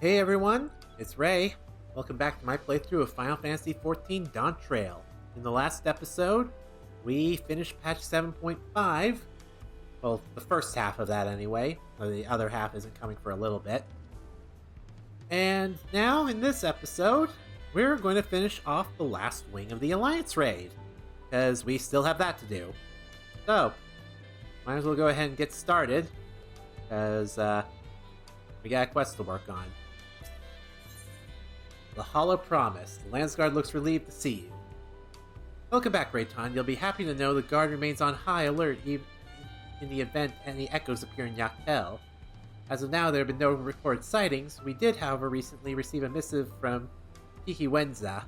Hey everyone, it's Ray. Welcome back to my playthrough of Final Fantasy XIV Dawntrail. In the last episode, we finished patch 7.5. Well, the first half of that anyway. The other half isn't coming for a little bit. And now, in this episode, we're going to finish off the last wing of the Alliance raid. Because we still have that to do. So, might as well go ahead and get started. Because we got a quest to work on. The Hollow Promise. The Landsguard looks relieved to see you. Welcome back, Rei'tan. You'll be happy to know the guard remains on high alert even in the event any echoes appear in Yaktel. As of now, there have been no reported sightings. We did, however, recently receive a missive from Kikiwenzana.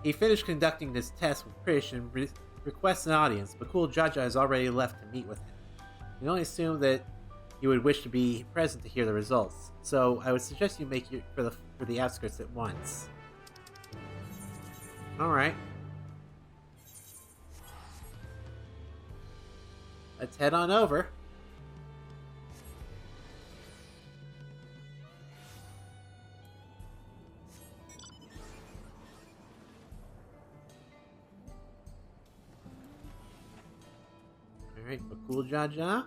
He finished conducting his test with Prish and requests an audience, but Cool Jaja has already left to meet with him. We only assume that you would wish to be present to hear the results, so I would suggest you make it for the outskirts at once. Alright. Let's head on over. Alright, Bakul Jaja.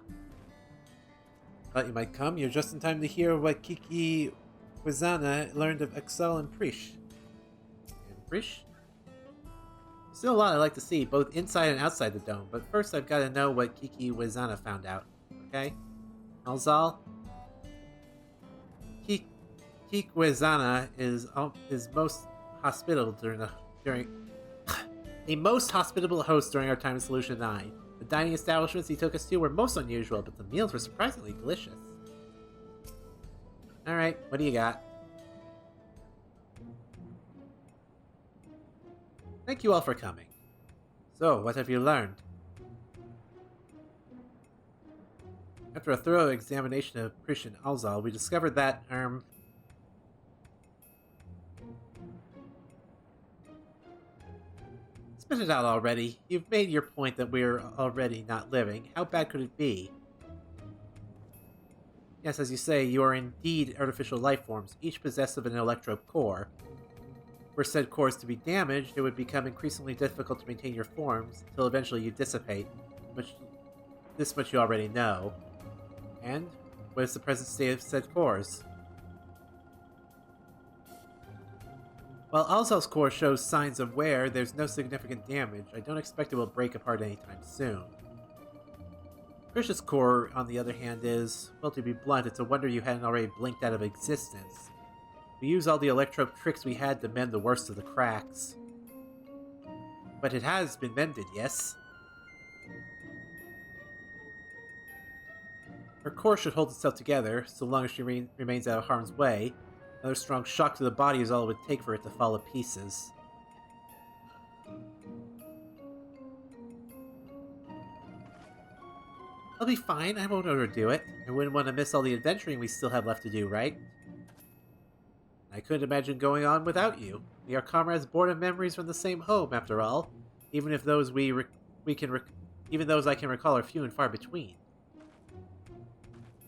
Thought you might come. You're just in time to hear what Kikiwenzana learned of Excel and Prish. Still a lot I'd like to see, both inside and outside the dome, but first I've got to know what Kikiwenzana found out. Okay? Alzal? Kikiwenzana is most hospitable during a most hospitable host during our time in Solution 9. The dining establishments he took us to were most unusual, but the meals were surprisingly delicious. Alright, what do you got? Thank you all for coming. So, what have you learned? After a thorough examination of Prish and Alzal, we discovered that, Spit it out already. You've made your point that we're already not living. How bad could it be? Yes, as you say, you are indeed artificial life forms, each possessed of an electrope core. Were said cores to be damaged, it would become increasingly difficult to maintain your forms, until eventually you dissipate. This much you already know. And, what is the present state of said cores? While Alzal's core shows signs of wear, there's no significant damage. I don't expect it will break apart anytime soon. Prish's core, on the other hand, is, well, to be blunt, it's a wonder you hadn't already blinked out of existence. We used all the electrope tricks we had to mend the worst of the cracks. But it has been mended, yes? Her core should hold itself together, so long as she remains out of harm's way. Another strong shock to the body is all it would take for it to fall to pieces. I'll be fine, I won't overdo it. I wouldn't want to miss all the adventuring we still have left to do, right? I couldn't imagine going on without you. We are comrades born of memories from the same home, after all. Even if those even those I can recall are few and far between.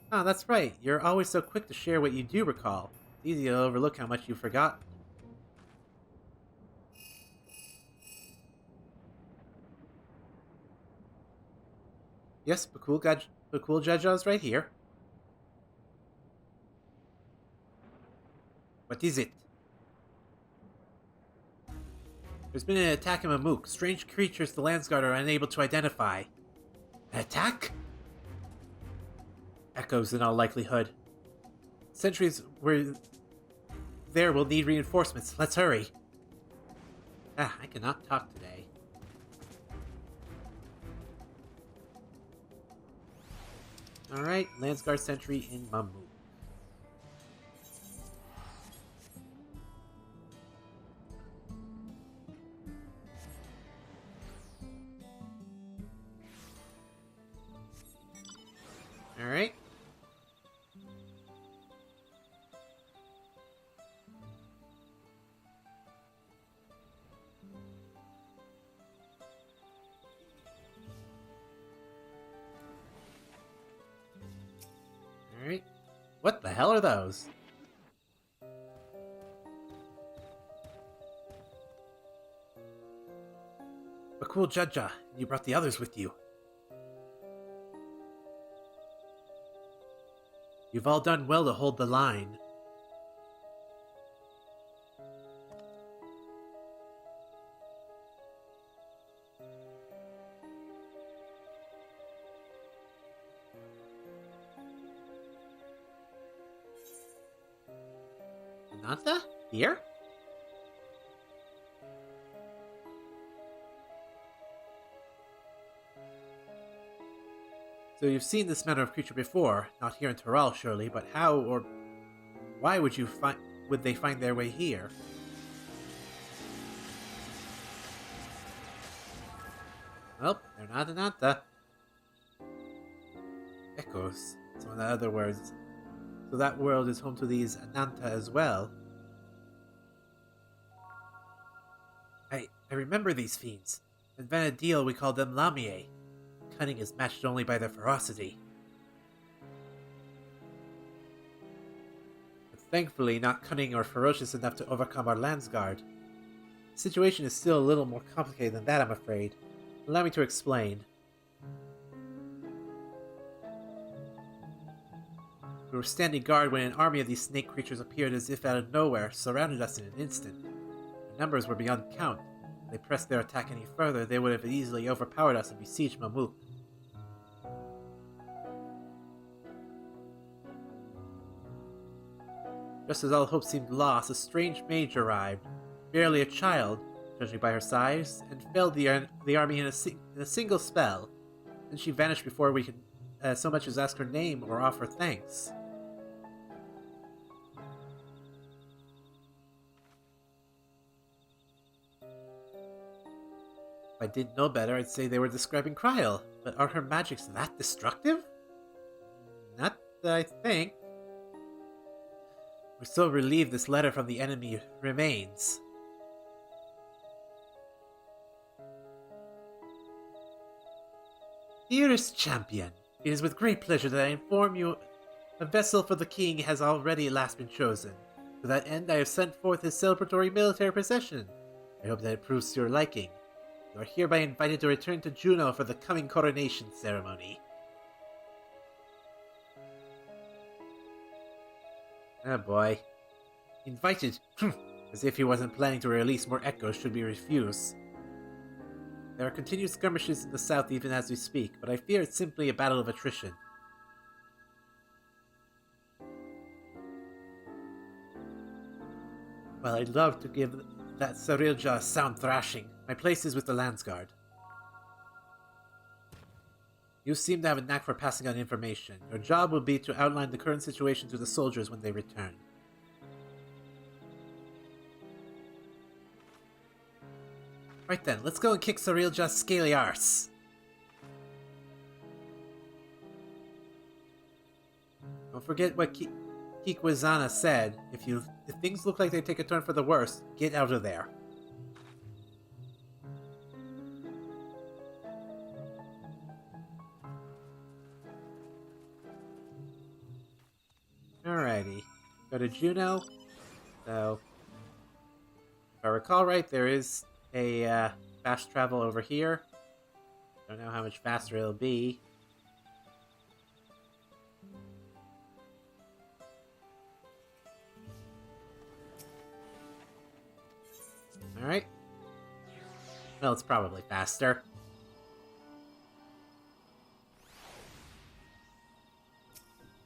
Ah, that's right. You're always so quick to share what you do recall. It's easy to overlook how much you've forgotten. Yes, Bakul Jaja's right here. What is it? There's been an attack in Mamuk. Strange creatures the Landsguard are unable to identify. An attack? Echoes in all likelihood. Sentries will need reinforcements. Let's hurry. Ah, I cannot talk today. Alright, Landsguard sentry in Mamuk. Alright. Alright. What the hell are those? A cool Judja, you brought the others with you. You've all done well to hold the line. Ananta? Here? So you've seen this manner of creature before, not here in Toral surely, but how or why would they find their way here? Well, they're not Ananta. Echoes. So in other words, so that world is home to these Ananta as well. I remember these fiends. In Vana'diel we called them Lamie. Cunning is matched only by their ferocity. But thankfully not cunning or ferocious enough to overcome our Landsguard. The situation is still a little more complicated than that, I'm afraid. Allow me to explain. We were standing guard when an army of these snake creatures appeared as if out of nowhere, surrounded us in an instant. Their numbers were beyond count. If they pressed their attack any further, they would have easily overpowered us and besieged Mamuk. Just as all hope seemed lost, a strange mage arrived, barely a child, judging by her size, and felled the army in a single spell. Then she vanished before we could so much as ask her name or offer thanks. If I didn't know better, I'd say they were describing Kryl, but are her magics that destructive? Not that I think. We're so relieved this letter from the enemy remains. Dearest champion, it is with great pleasure that I inform you a vessel for the king has already last been chosen. To that end, I have sent forth his celebratory military procession. I hope that it proves to your liking. You are hereby invited to return to Juno for the coming coronation ceremony. Oh boy. Invited? As if he wasn't planning to release more echoes should we refuse. There are continued skirmishes in the south even as we speak, but I fear it's simply a battle of attrition. Well, I'd love to give that Sarilja a sound thrashing. My place is with the Landsguard. You seem to have a knack for passing on information. Your job will be to outline the current situation to the soldiers when they return. Right then, let's go and kick Sarilja's scaly arse. Don't forget what Kikwazana said. If things look like they take a turn for the worse, get out of there. Alrighty. Go to Juno. So, if I recall right, there is a fast travel over here. Don't know how much faster it'll be. Alright. Well, it's probably faster.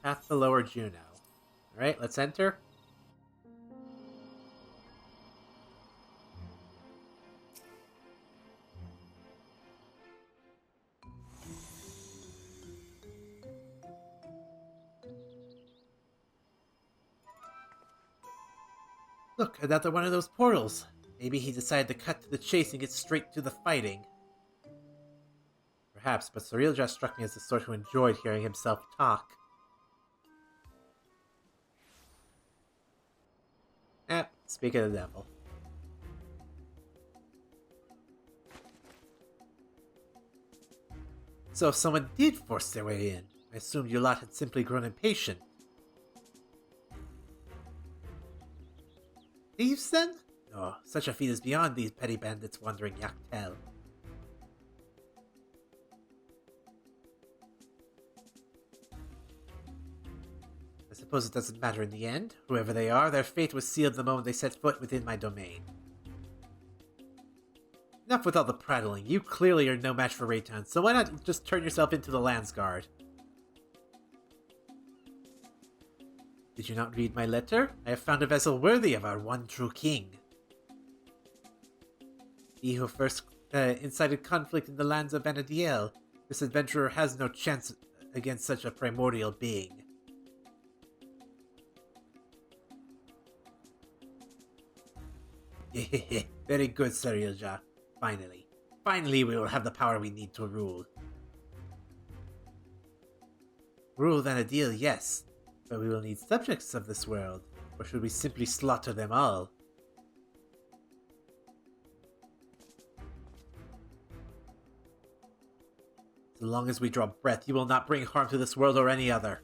Path to Lower Juno. Alright, let's enter. Look, another one of those portals. Maybe he decided to cut to the chase and get straight to the fighting. Perhaps, but Sarilja struck me as the sort who enjoyed hearing himself talk. Speak of the devil. So if someone did force their way in, I assumed you lot had simply grown impatient. Thieves, then? No, such a feat is beyond these petty bandits wandering Yaktel. I suppose it doesn't matter in the end. Whoever they are, their fate was sealed the moment they set foot within my domain. Enough with all the prattling. You clearly are no match for Rei'tan, so why not just turn yourself into the Landsguard? Did you not read my letter? I have found a vessel worthy of our one true king. He who first incited conflict in the lands of Vana'diel. This adventurer has no chance against such a primordial being. Very good, Sarilja. Finally. Finally we will have the power we need to rule. Rule Vana'diel, yes. But we will need subjects of this world. Or should we simply slaughter them all? So long as we draw breath, you will not bring harm to this world or any other.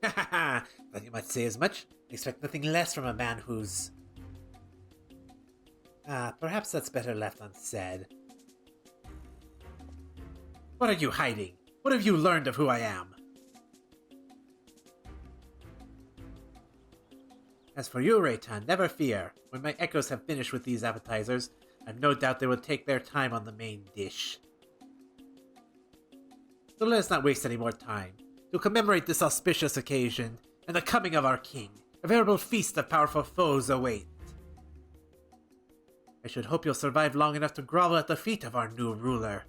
Ha ha ha! Thought you might say as much. Expect nothing less from a man who's... perhaps that's better left unsaid. What are you hiding? What have you learned of who I am? As for you, Rei'tan, never fear. When my echoes have finished with these appetizers, I've no doubt they will take their time on the main dish. So let us not waste any more time. To commemorate this auspicious occasion, and the coming of our king, a veritable feast of powerful foes await. I should hope you'll survive long enough to grovel at the feet of our new ruler.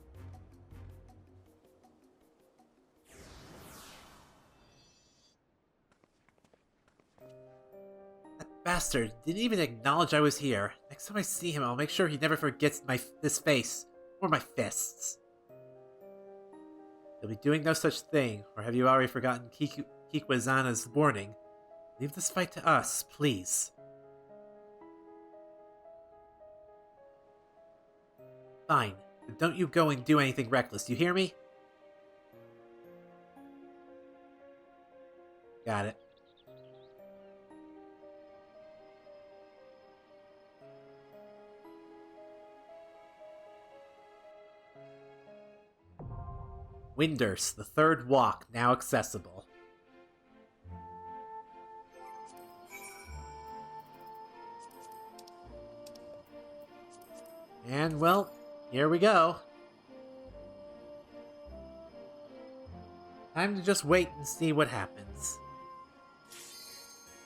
That bastard didn't even acknowledge I was here. Next time I see him, I'll make sure he never forgets this face, or my fists. He'll be doing no such thing, or have you already forgotten Kikwazana's warning? Leave this fight to us, please. Fine, but don't you go and do anything reckless, you hear me? Got it. Windurst, the third walk, now accessible. And, well, here we go. Time to just wait and see what happens.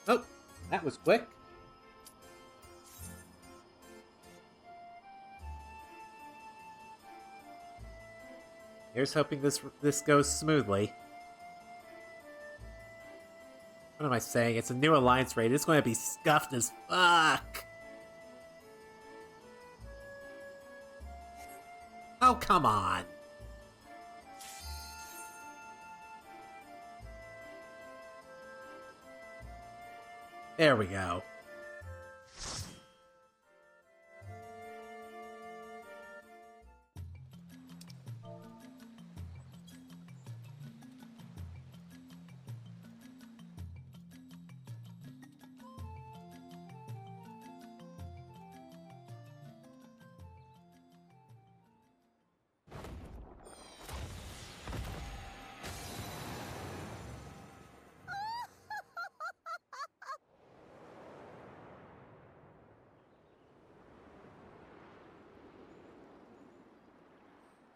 Oh, that was quick. Here's hoping this goes smoothly. What am I saying? It's a new alliance raid. It's going to be scuffed as fuck. Oh, come on. There we go.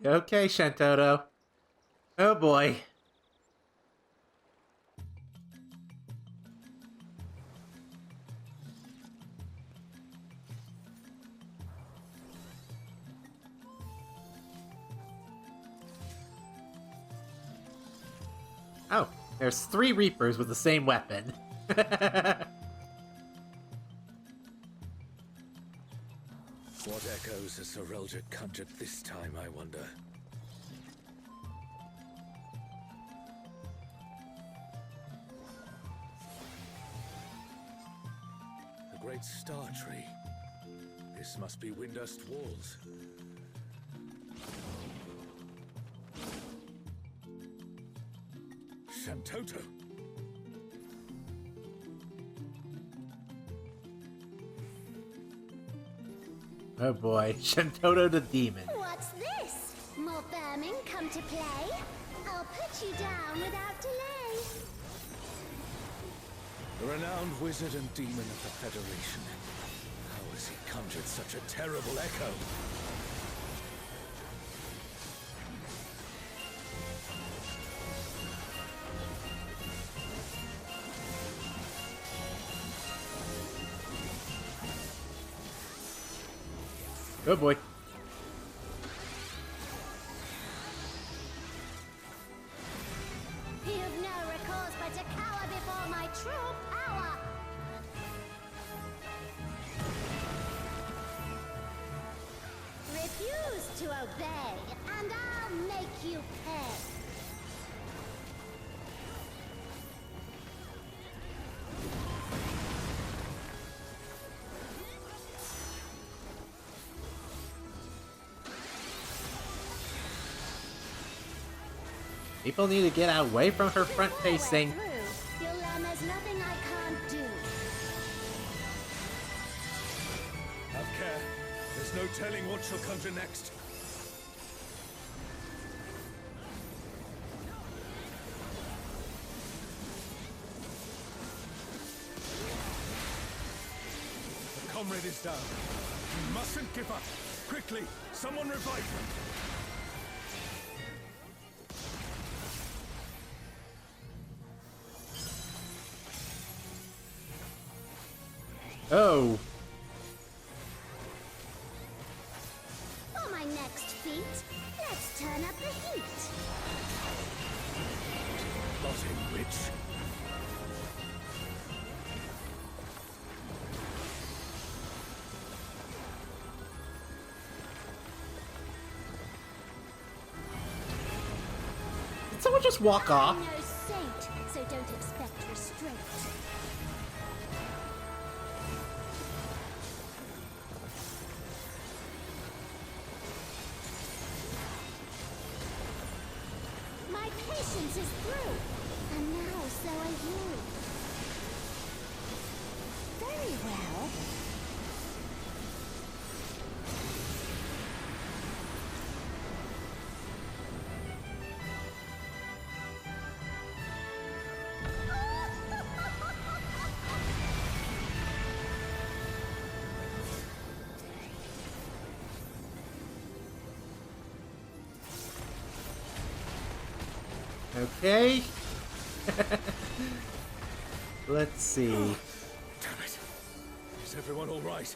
Okay, Shantotto. Oh boy. Oh, there's 3 Reapers with the same weapon. What echoes has Sarilja conjured this time, I wonder? The great star tree. This must be Windurst walls. Shantoto. Oh boy, Shantoto the demon. What's this? More vermin come to play? I'll put you down without delay. The renowned wizard and demon of the Federation. How has he conjured such a terrible echo? Oh boy. You've no recourse but to cower before my true power. Refuse to obey, and I'll make you pay. People need to get away from her front facing. You'll learn there's nothing I can't do. Have care. There's no telling what she'll conjure next. The comrade is down. You mustn't give up. Quickly, someone revive him. Oh. For my next feat, let's turn up the heat. Plotting witch. Did someone just walk off? I'm no saint, so don't expect restraint. My patience is through, and now so are you. Very well. Okay. Let's see. Damn it. Is everyone all right?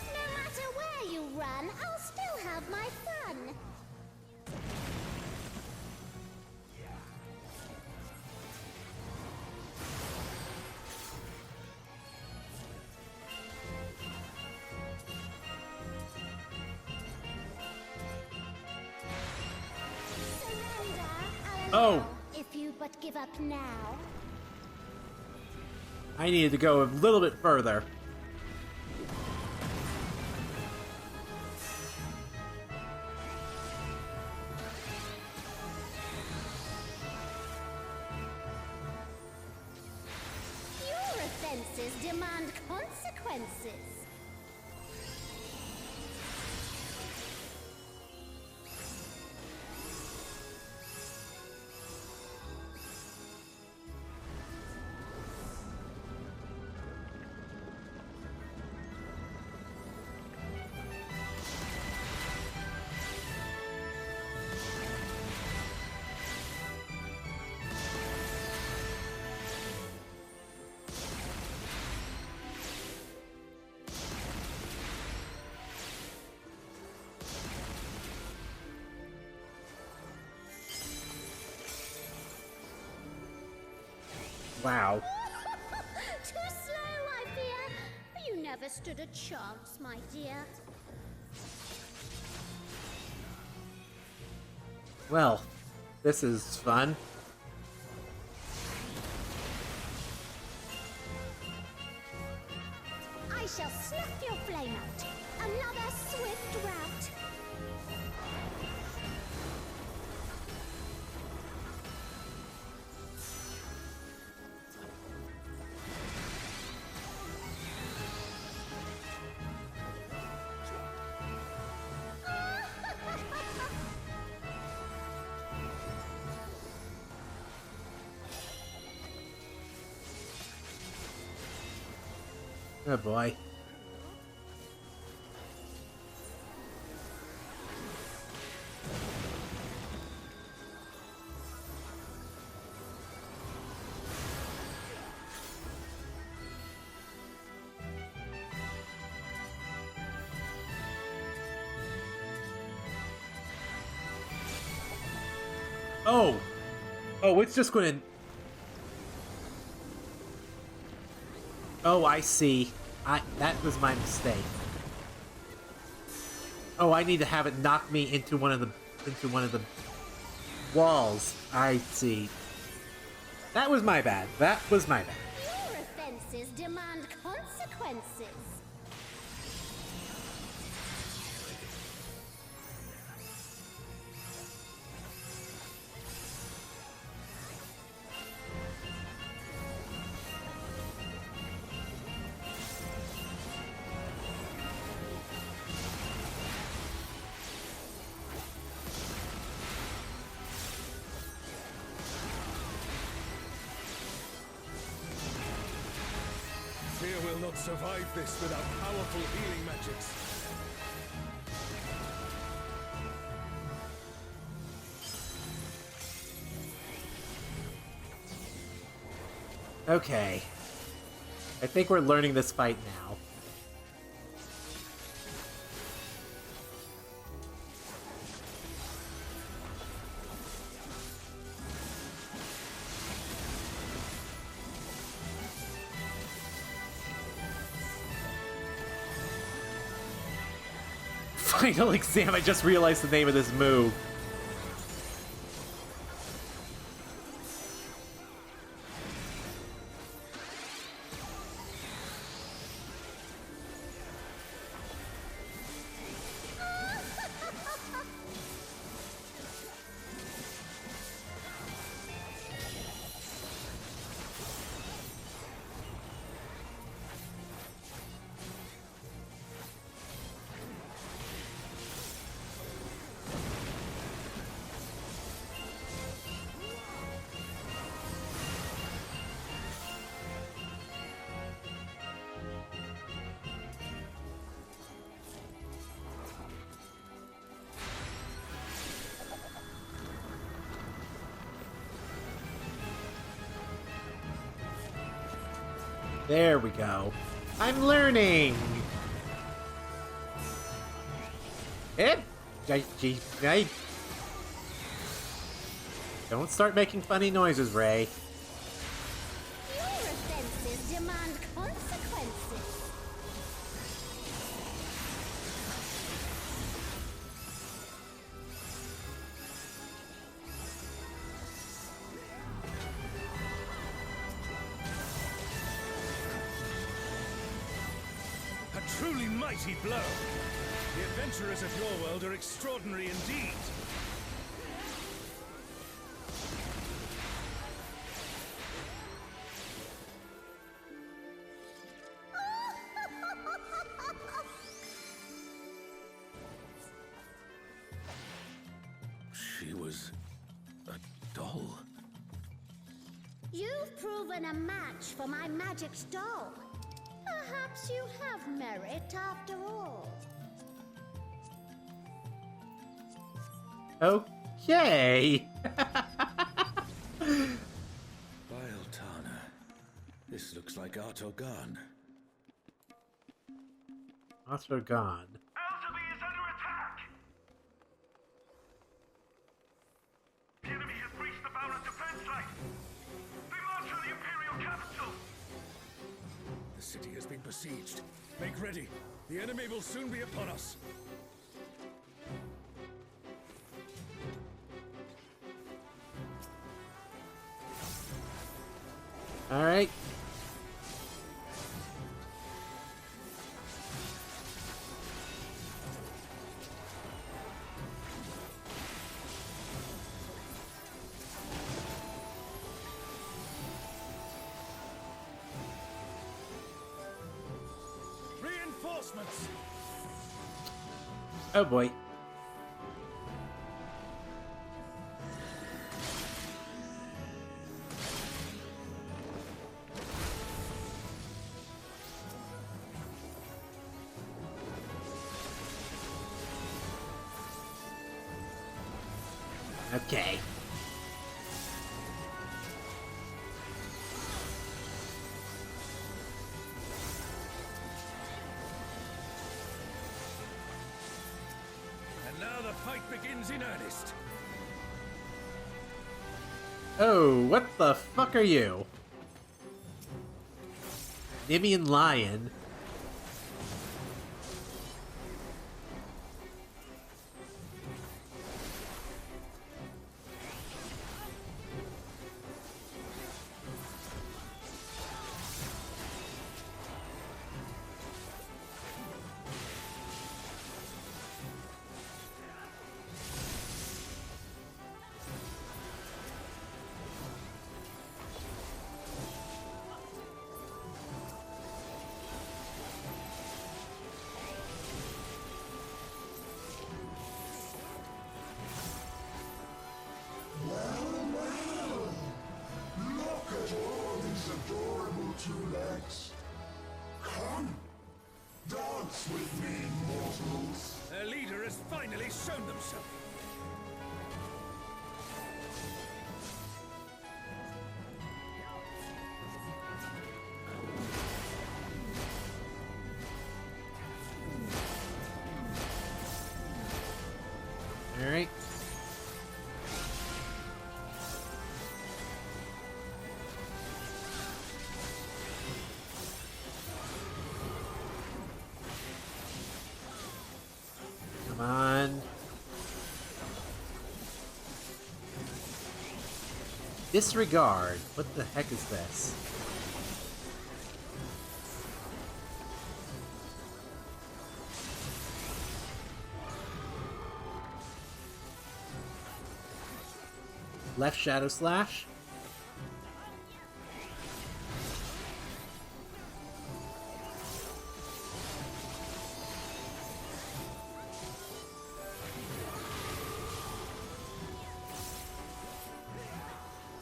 No matter where you run, I'll still have my fun. Surrender, I'll Oh. allow, if you but give up now. I needed to go a little bit further. Your offenses demand consequences. Wow. Too slow, I fear. You never stood a chance, my dear. Well, this is fun. I shall snuff your flame out. Another swift rout. Oh boy. Oh! Oh, it's just gonna... Oh, I see. That was my mistake. Oh, I need to have it knock me into one of the walls. I see. That was my bad. That was my bad. Your offenses demand consequences. Fear will not survive this without powerful healing magics. Okay. I think we're learning this fight now. Final exam, I just realized the name of this move. There we go. I'm learning! Don't start making funny noises, Ray. Your offenses demand consequences. A truly mighty blow. The adventurers of your world are extraordinary indeed. She was a doll. You've proven a match for my magic doll. Perhaps you have merit after all. Okay. Rei'tan. This looks like Hrothgar. Hrothgar. Elderby is under attack! The enemy has breached the Baron's defense line! They march on the Imperial capital! The city has been besieged. Make ready. The enemy will soon be upon us. All right. Reinforcements! Oh boy. Okay. And now the fight begins in earnest. Oh, what the fuck are you? Nimian Lion. Their leader has finally shown themselves. Alright. Come on. Disregard. What the heck is this? Left Shadow Slash.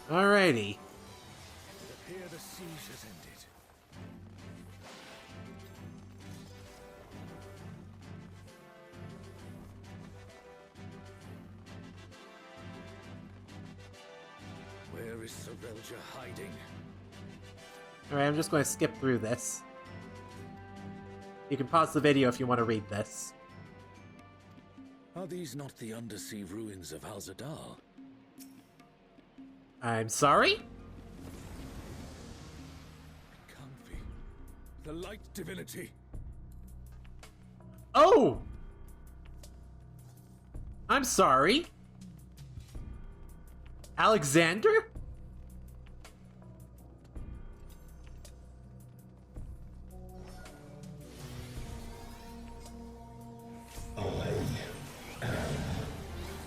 Alrighty. Here the siege has ended. Where is Sorelja hiding? Alright, I'm just going to skip through this. You can pause the video if you want to read this. Are these not the undersea ruins of Al-Zadar? I'm sorry? Comfy. The light divinity. Oh! I'm sorry. Alexander?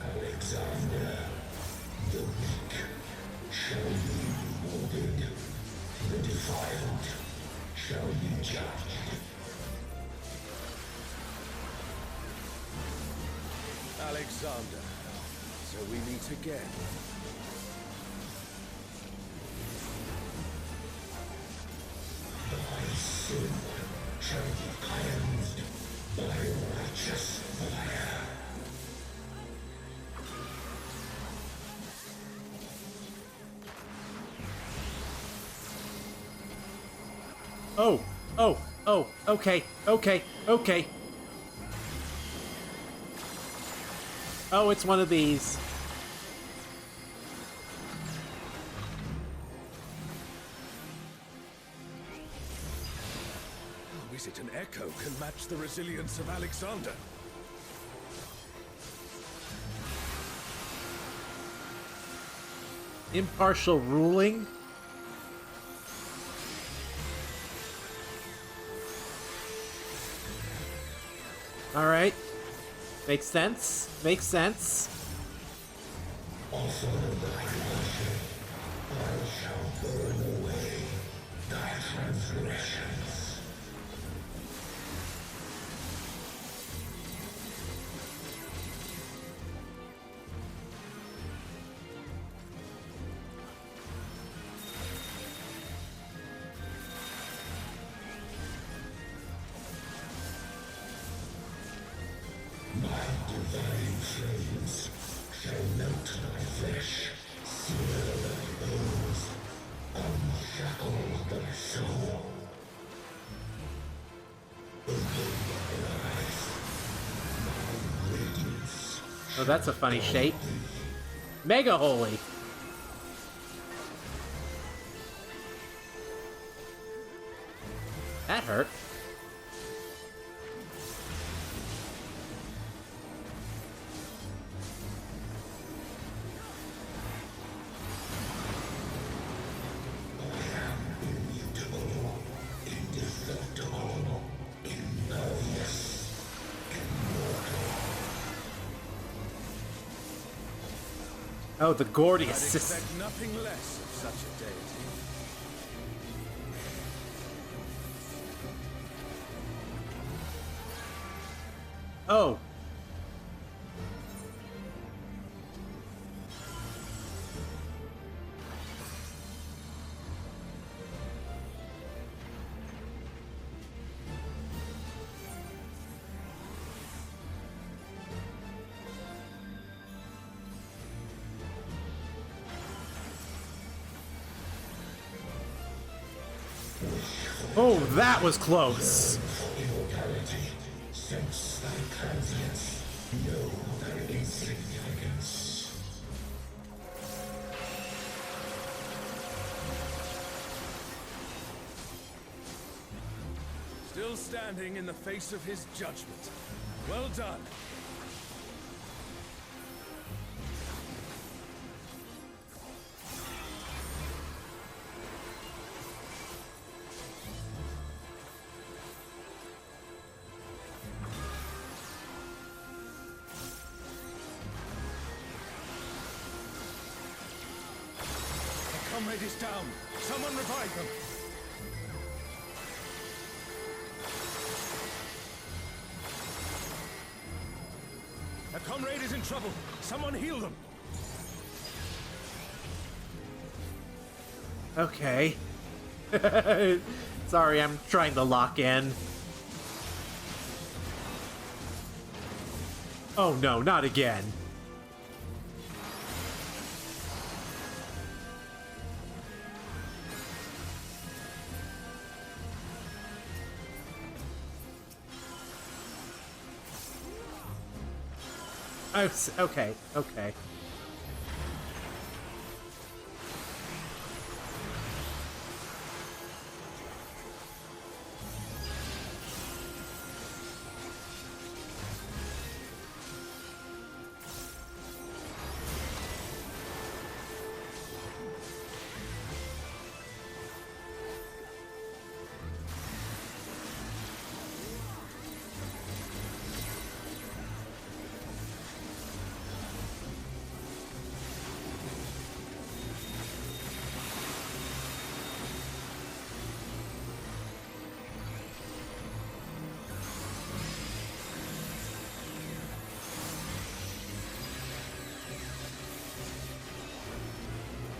Alexander, the weak shall be rewarded, the defiled shall be judged. Alexander, so we meet again. Thy sin shall be cleansed by righteous fire. Okay. Oh, it's one of these. Oh, is it an echo can match the resilience of Alexander? Impartial ruling? Alright. Makes sense. Makes sense. Also thy worship, I shall burn away thy transgressions. My divine flames shall melt thy Oh, that's a funny shape. Mega Holy. That hurt. Oh, the Gordius I'd system. expect nothing less of such a deity. Oh. Oh, that was close. Immortality, sense thy transience, know thy insignificance. Still standing in the face of his judgment. Well done. The comrade is down. Someone revive them. A comrade is in trouble. Someone heal them. Okay. Sorry, I'm trying to lock in. Oh no, not again. Okay, okay.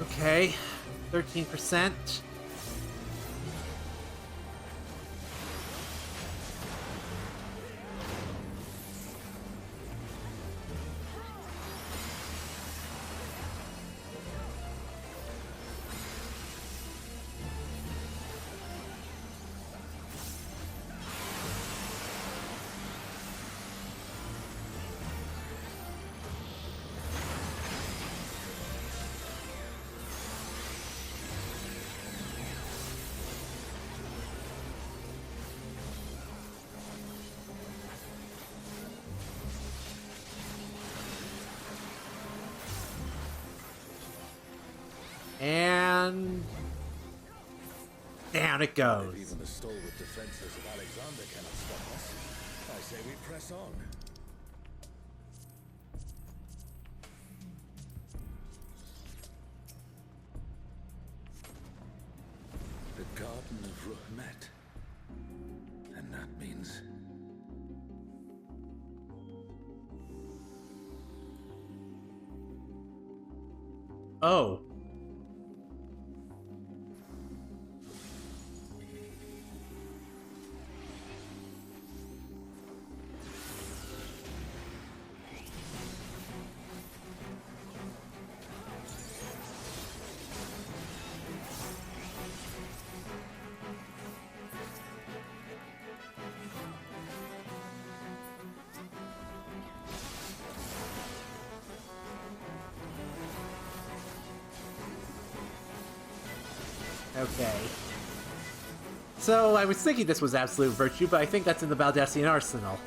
Okay, 13%. And down it goes. Even the stalwart defenses of Alexander cannot stop us. I say we press on. The Garden of Ruhmet. And that means... Oh. Okay. So, I was thinking this was Absolute Virtue, but I think that's in the Baldesion Arsenal.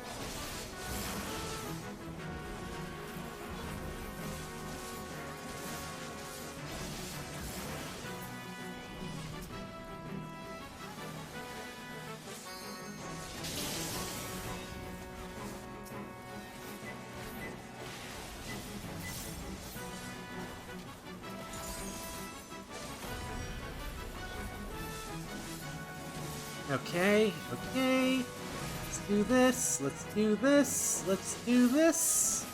Okay, okay. Let's do this, let's do this, let's do this.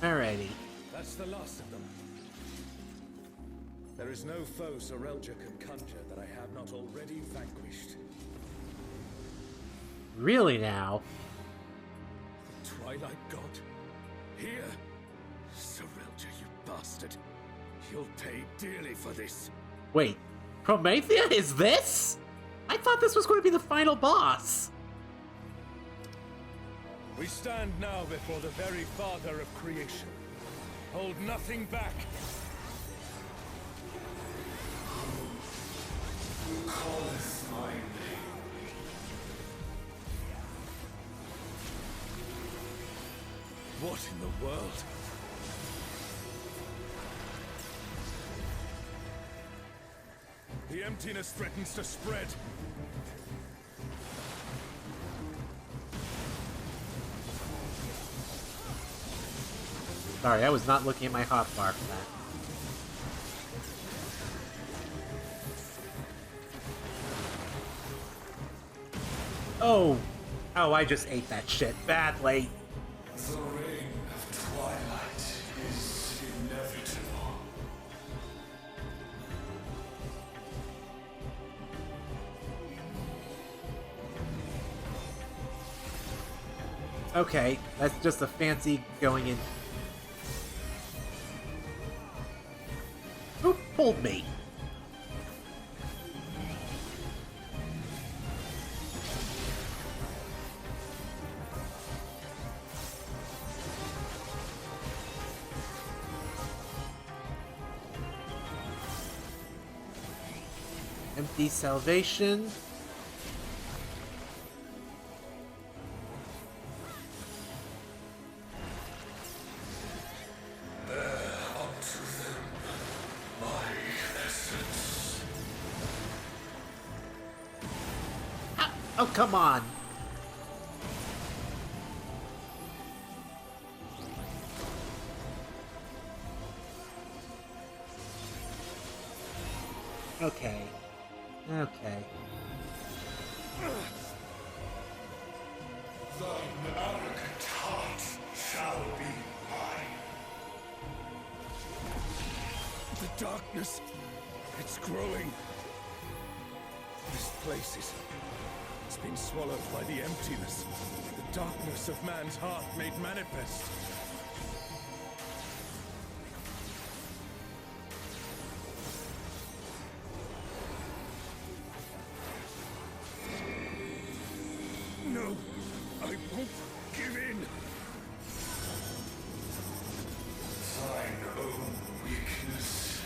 Alrighty. That's the last of them. There is no foe Sorelja can conjure that I have not already vanquished. Really now? The Twilight God? Here? Sorelja, you bastard. You'll pay dearly for this. Wait, Promethea is this? I thought this was going to be the final boss. We stand now before the very father of creation. Hold nothing back. Who calleth my name? What in the world? The emptiness threatens to spread. Sorry, I was not looking at my hotbar for that. Oh! Oh, I just ate that shit badly. The reign of twilight is inevitable. Okay, that's just a fancy going in. Who pulled me? Empty salvation. Oh, come on! Okay. Okay. Thine arrogant heart shall be mine. The darkness, it's growing. This place is... It's been swallowed by the emptiness. The darkness of man's heart made manifest. No, I won't give in. Thine own weakness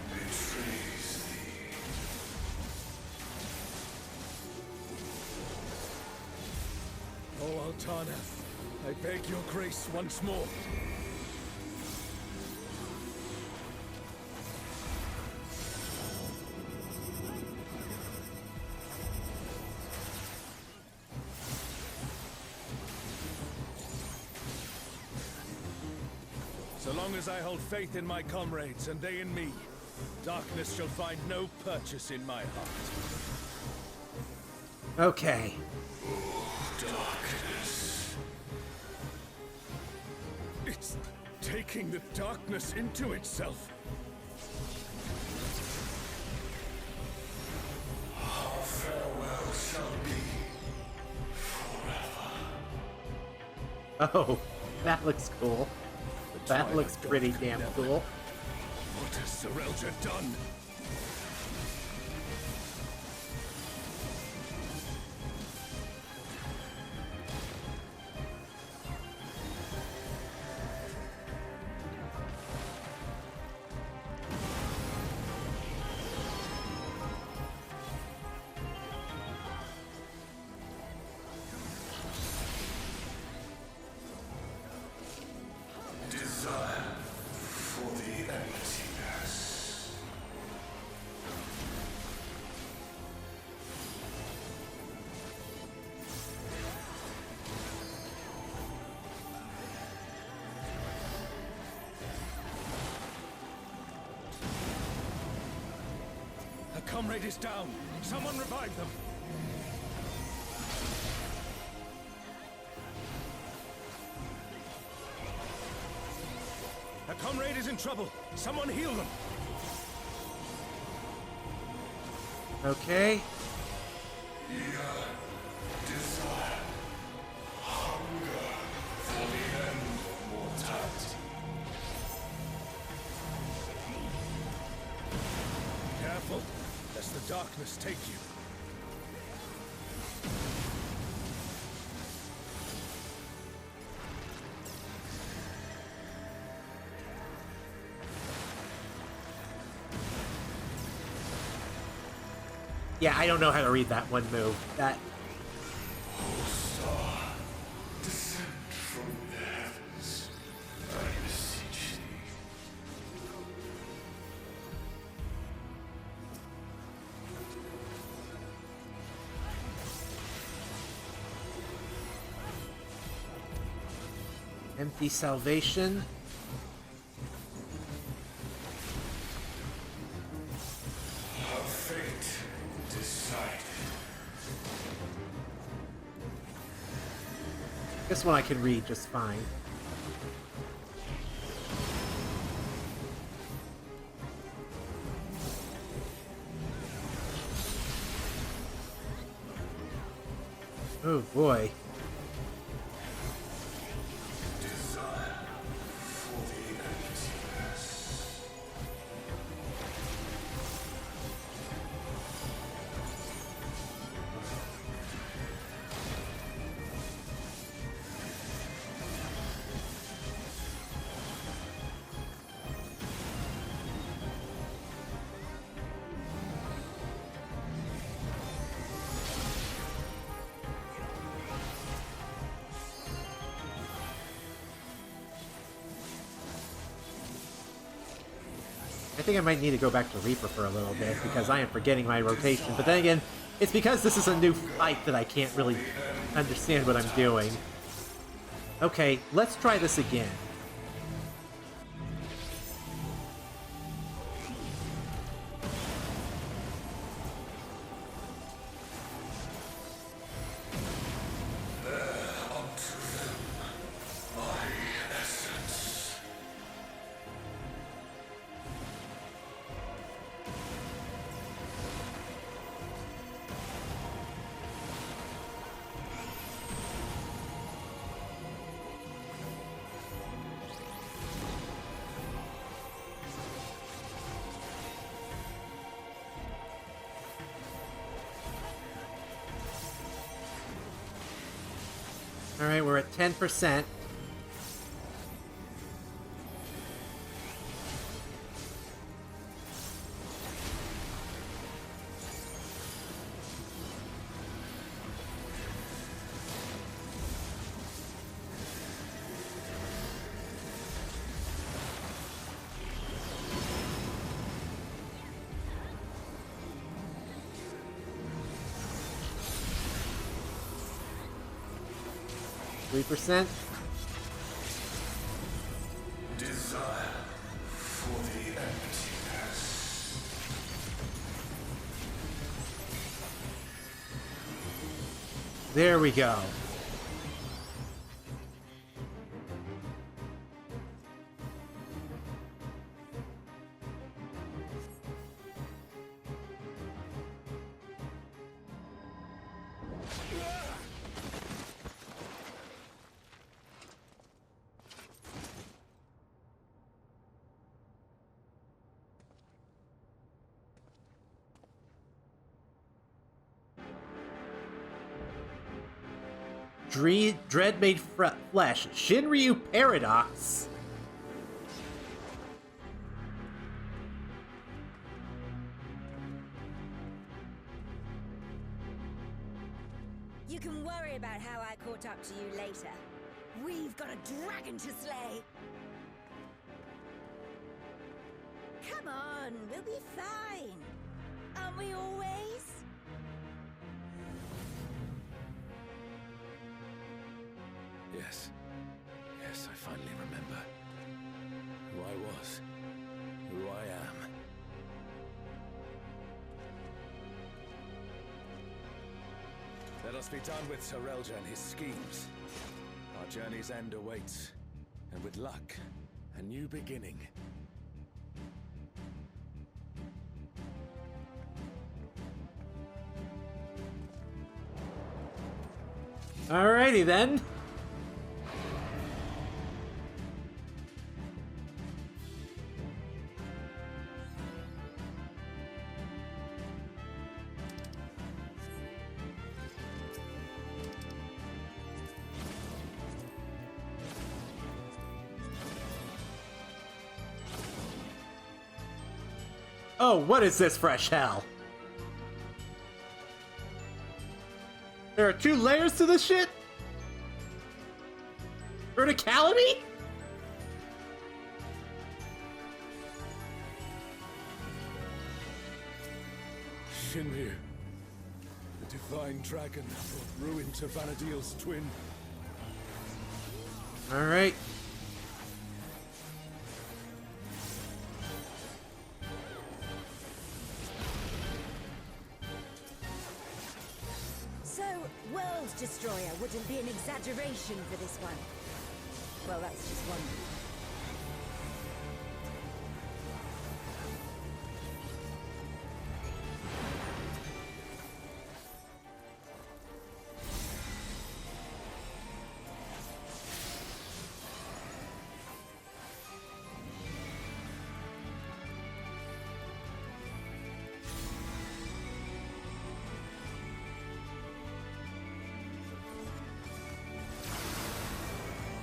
betrays thee. Oh, Altana, I beg your grace once more. So long as I hold faith in my comrades and they in me, darkness shall find no purchase in my heart. Okay. Darkness. It's taking the darkness into itself. Our farewell shall be forever. Oh. That looks cool. That looks pretty damn cool. What has Serelja done? Desire for the emptiness. A comrade is down. Someone revive them. A comrade is in trouble. Someone heal them. Okay. Desire. Hunger for the end of mortality. Careful, lest the darkness take you. Yeah, I don't know how to read that one move. That... Star, descend from the heavens. I beseech thee. Empty salvation. Her fate decided. This one I can read just fine. Oh boy. Desire for the emptiness. I think I might need to go back to Reaper for a little bit, because I am forgetting my rotation. But then again, it's because this is a new fight that I can't really understand what I'm doing. Okay, let's try this again. My essence. 10%. %. Desire for the emptiness. There we go. Dread made flesh. Shinryu Paradox. You can worry about how I caught up to you later. We've got a dragon to slay. Come on, we'll be fine. Aren't we always? Yes. Yes, I finally remember. Who I was. Who I am. Let us be done with Serelja and his schemes. Our journey's end awaits. And with luck, a new beginning. Alrighty then. Oh, what is this fresh hell? There are 2 layers to this shit? Verticality? Shinryu. The divine dragon brought ruin to Vana'diel's twin. Alright. So, World Destroyer wouldn't be an exaggeration for this one. Well, that's just one.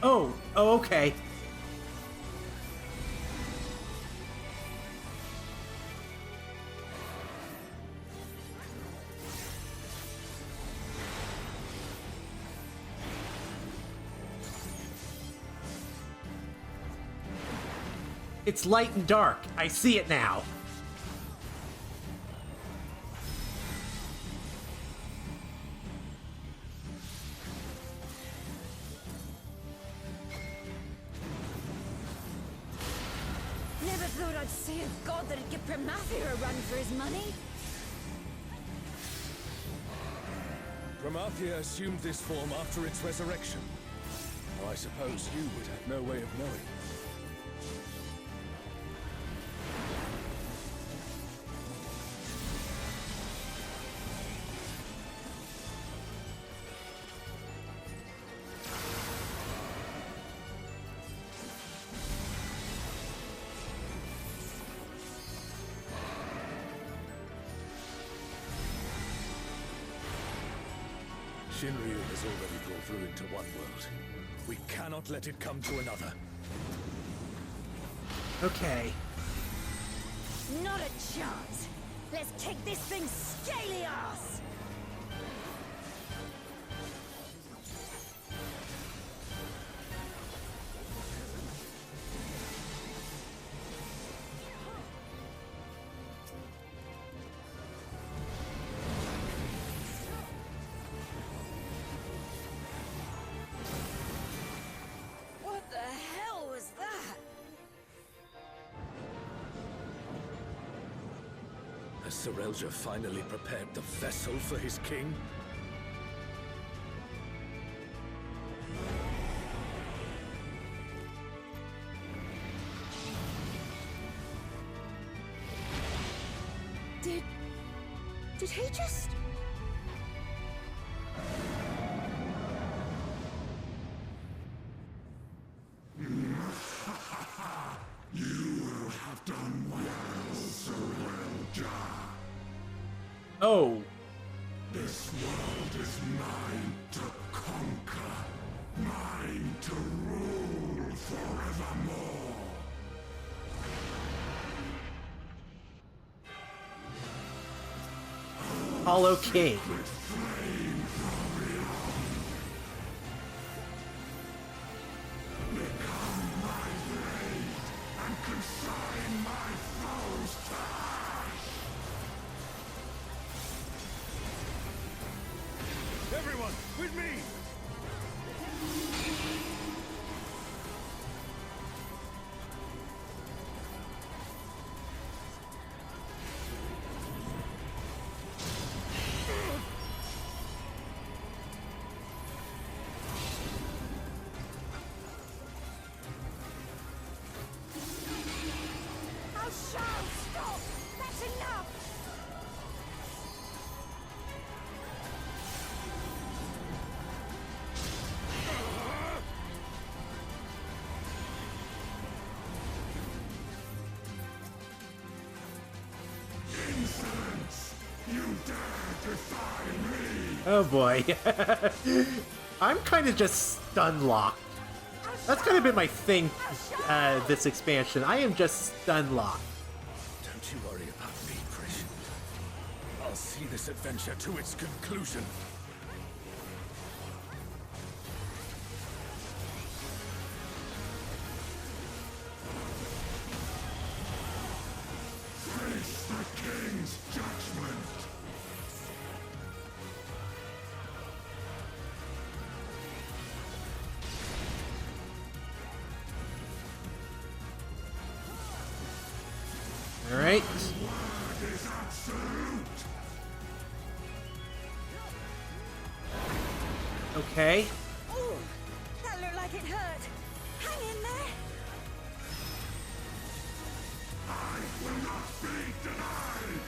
Oh, okay. It's light and dark. I see it now. Never thought I'd see a god that'd give Promathia a run for his money. Promathia assumed this form after its resurrection. Though I suppose you would have no way of knowing. Shinryu has already brought ruin to one world. We cannot let it come to another. Okay. Not a chance. Let's kick this thing's scaly ass. What the hell was that? Has Serelja finally prepared the vessel for his king? Did he just... Oh. This world is mine to conquer. Hollow King. Everyone, with me! Oh, Sean, stop! That's enough! Oh boy. I'm kind of just stun locked. That's kind of been my thing this expansion. I am just stun locked. Don't you worry about me, Krish. I'll see this adventure to its conclusion. Face the King's judgment! All right. Okay. Ooh, that looked like it hurt. Hang in there. I will not be denied!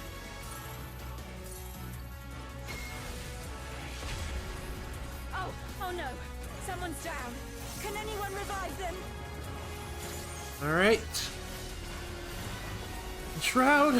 Oh no. Someone's down. Can anyone revive them? All right. Shroud.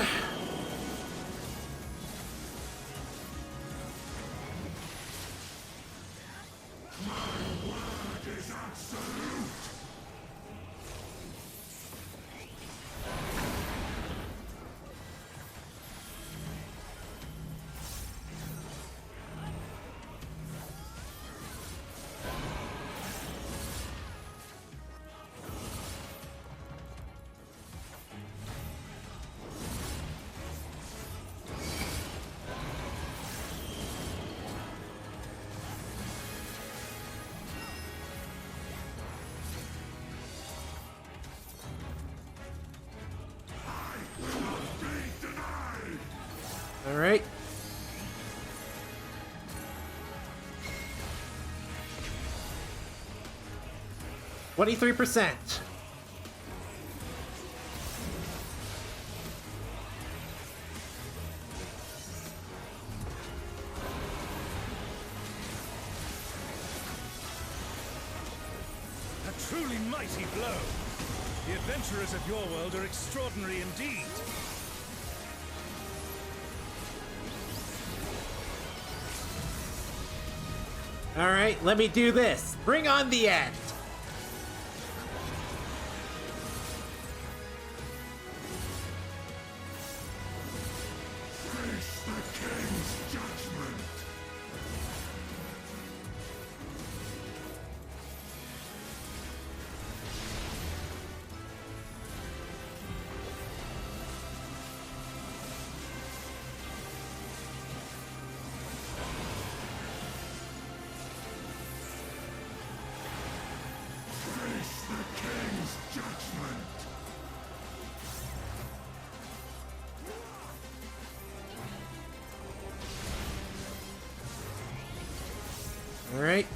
All right. %. A truly mighty blow. The adventurers of your world are extraordinary indeed. All right, let me do this. Bring on the end. Face the King's judgment. Face the King's judgment. All right.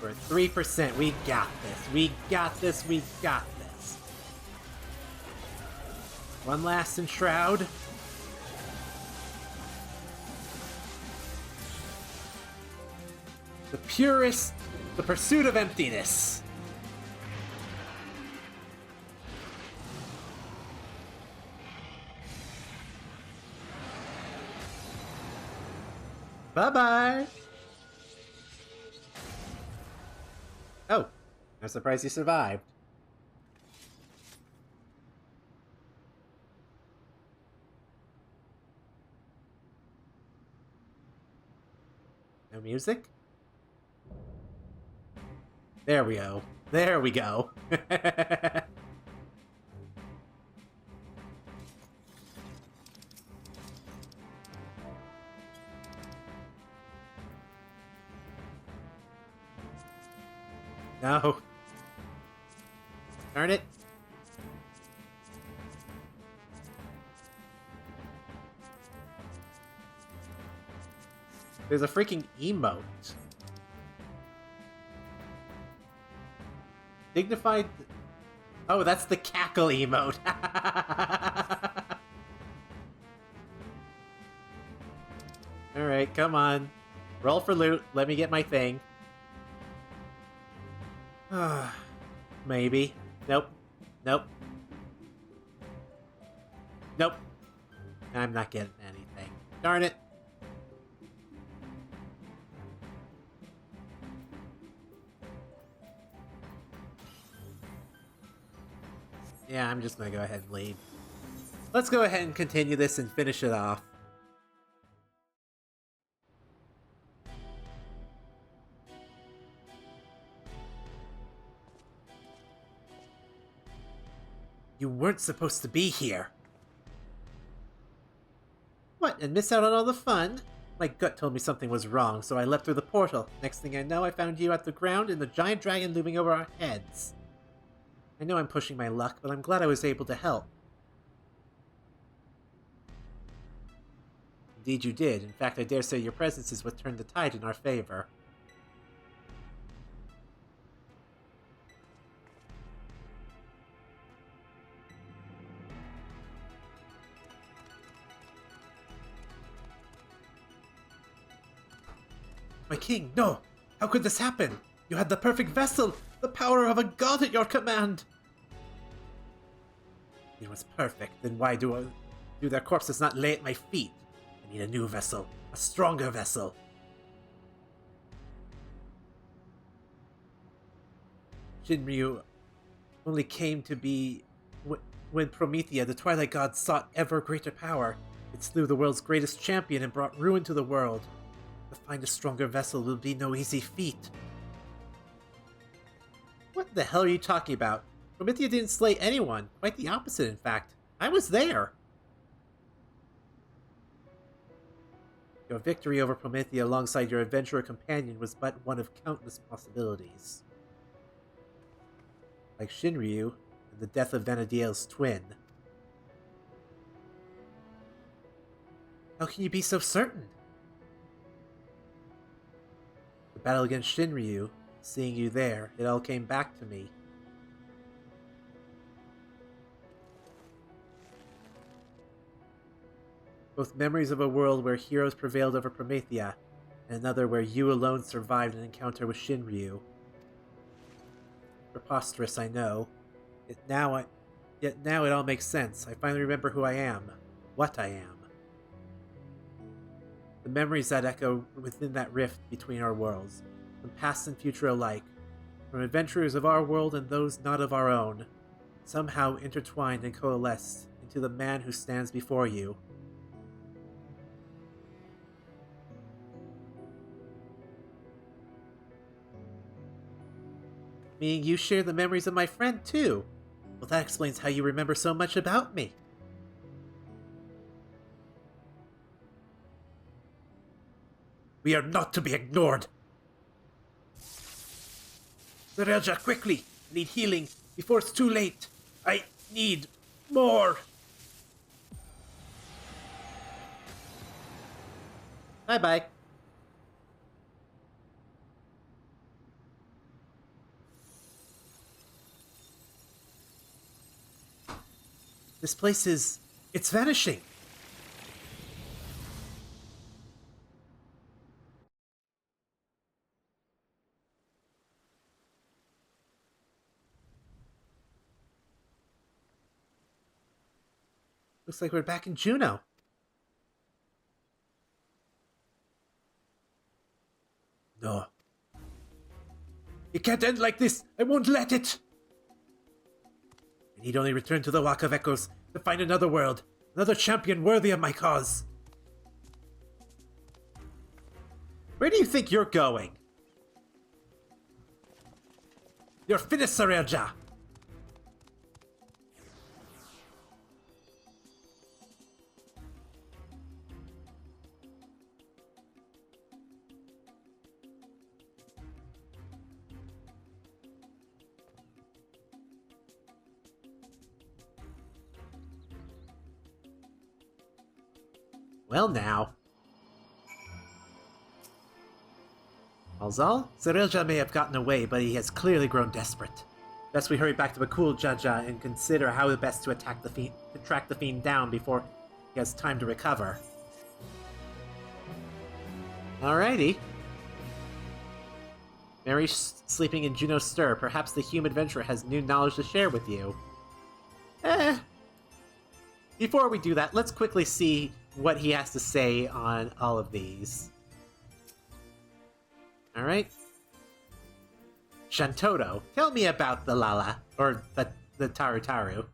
We're at 3%. We got this. We got this. We got this. One last enshroud. The purest, the pursuit of emptiness. Bye-bye! Oh, I'm surprised you survived. No music? There we go. There we go. No. Darn it. There's a freaking emote. Dignified... Oh, that's the cackle emote. Alright, come on. Roll for loot. Let me get my thing. Maybe. Nope. Nope. Nope. I'm not getting anything. Darn it. Yeah, I'm just gonna go ahead and leave. Let's go ahead and continue this and finish it off. You weren't supposed to be here. What, and miss out on all the fun? My gut told me something was wrong, so I leapt through the portal. Next thing I know, I found you at the ground and the giant dragon looming over our heads. I know I'm pushing my luck, but I'm glad I was able to help. Indeed you did. In fact, I dare say your presence is what turned the tide in our favor. My king, no! How could this happen? You had the perfect vessel! The power of a god at your command! It was perfect, then why do their corpses not lay at my feet? I need a new vessel. A stronger vessel. Shinryu only came to be when Promethea, the Twilight God, sought ever greater power. It slew the world's greatest champion and brought ruin to the world. To find a stronger vessel will be no easy feat. What the hell are you talking about? Promethea didn't slay anyone. Quite the opposite, in fact. I was there. Your victory over Promethea alongside your adventurer companion was but one of countless possibilities. Like Shinryu and the death of Vana'diel's twin. How can you be so certain? The battle against Shinryu, seeing you there, it all came back to me. Both memories of a world where heroes prevailed over Promethea, and another where you alone survived an encounter with Shinryu. Preposterous, I know. Yet now it all makes sense. I finally remember who I am. What I am. The memories that echo within that rift between our worlds, from past and future alike, from adventurers of our world and those not of our own, somehow intertwined and coalesced into the man who stands before you. Meaning you share the memories of my friend, too. Well, that explains how you remember so much about me. We are not to be ignored. Zarelja, quickly! I need healing before it's too late. I need more. Bye-bye. This place it's vanishing. Looks like we're back in Juneau. It can't end like this! I won't let it! I need only return to the Walk of Echoes to find another world, another champion worthy of my cause. Where do you think you're going? You're finished, Sarelja! Well now. Alzal? Sarelja may have gotten away, but he has clearly grown desperate. Best we hurry back to Bakul Jaja and consider how best to track the fiend down before he has time to recover. Alrighty. Mary sleeping in Juno's stir. Perhaps the human adventurer has new knowledge to share with you. Before we do that, let's quickly see what he has to say on all of these. Alright. Shantoto, tell me about the Lala, or the Taru.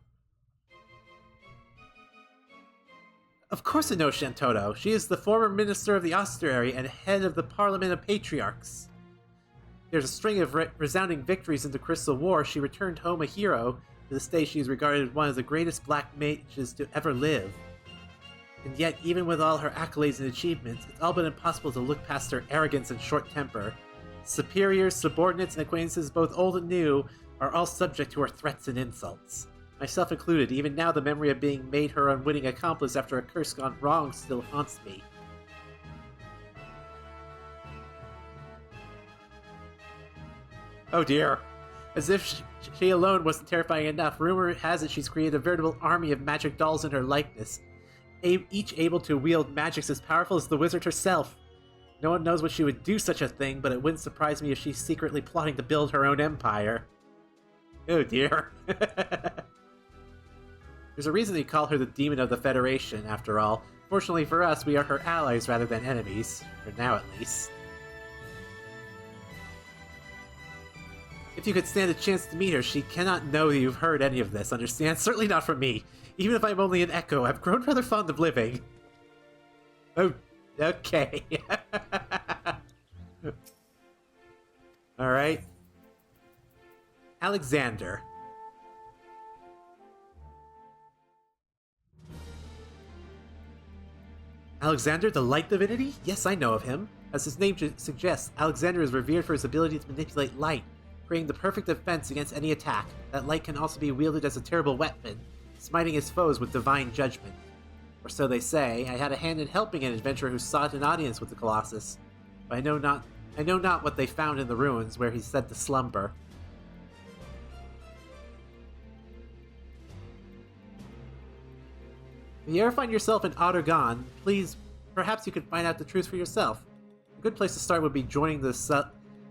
Of course I know Shantoto. She is the former minister of the Osterary and head of the Parliament of Patriarchs. There's a string of resounding victories in the Crystal War. She returned home a hero. To this day, she is regarded as one of the greatest black mages to ever live. And yet, even with all her accolades and achievements, it's all but impossible to look past her arrogance and short temper. Superiors, subordinates, and acquaintances, both old and new, are all subject to her threats and insults. Myself included, even now the memory of being made her unwitting accomplice after a curse gone wrong still haunts me. Oh dear. As if she alone wasn't terrifying enough, rumor has it she's created a veritable army of magic dolls in her likeness, each able to wield magics as powerful as the wizard herself. No one knows what she would do such a thing, but it wouldn't surprise me if she's secretly plotting to build her own empire. Oh dear. There's a reason they call her the Demon of the Federation, after all. Fortunately for us, we are her allies rather than enemies. For now, at least. If you could stand a chance to meet her, she cannot know that you've heard any of this, understand? Certainly not from me. Even if I'm only an echo, I've grown rather fond of living. Oh, okay. Alright. Alexander. Alexander, the Light Divinity? Yes, I know of him. As his name suggests, Alexander is revered for his ability to manipulate light, creating the perfect defense against any attack. That light can also be wielded as a terrible weapon, smiting his foes with divine judgment. Or so they say. I had a hand in helping an adventurer who sought an audience with the Colossus, but I know not what they found in the ruins where he's said to slumber. If you ever find yourself in Ottergon, please, perhaps you could find out the truth for yourself. A good place to start would be joining the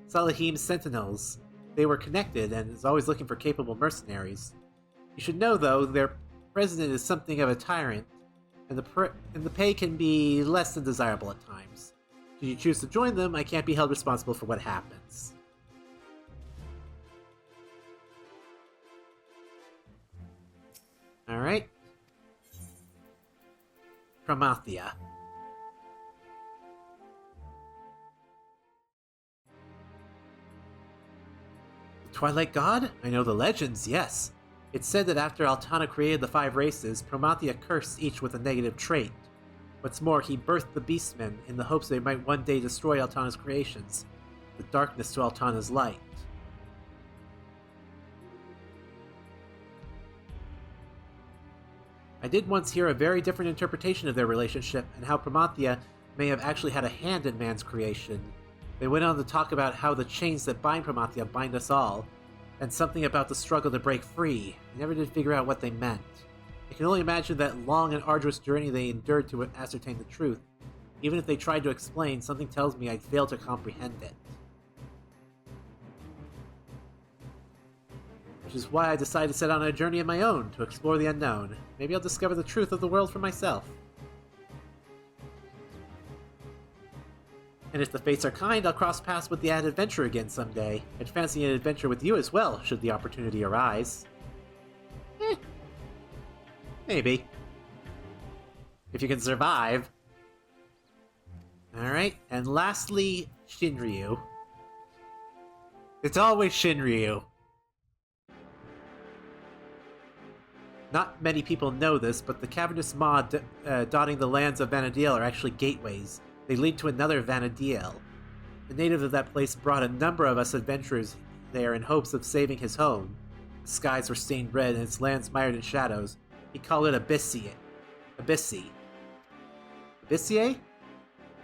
Salahim Sentinels. They were connected and is always looking for capable mercenaries. You should know, though, their president is something of a tyrant, and the pay can be less than desirable at times. Should you choose to join them, I can't be held responsible for what happens. Alright. Promathia. The Twilight God? I know the legends, yes. It's said that after Altana created the 5 races, Promathia cursed each with a negative trait. What's more, he birthed the Beastmen in the hopes they might one day destroy Altana's creations, the darkness to Altana's light. I did once hear a very different interpretation of their relationship, and how Promathia may have actually had a hand in man's creation. They went on to talk about how the chains that bind Promathia bind us all, and something about the struggle to break free. I never did figure out what they meant. I can only imagine that long and arduous journey they endured to ascertain the truth. Even if they tried to explain, something tells me I'd fail to comprehend it. Which is why I decided to set on a journey of my own, to explore the unknown. Maybe I'll discover the truth of the world for myself. And if the fates are kind, I'll cross paths with the added adventure again someday. I'd fancy an adventure with you as well, should the opportunity arise. Maybe. If you can survive. Alright, and lastly, Shinryu. It's always Shinryu. Not many people know this, but the cavernous maw dotting the lands of Vana'diel are actually gateways. They lead to another Vana'diel. The native of that place brought a number of us adventurers there in hopes of saving his home. The skies were stained red and its lands mired in shadows. He called it Abyssi. Abyssi?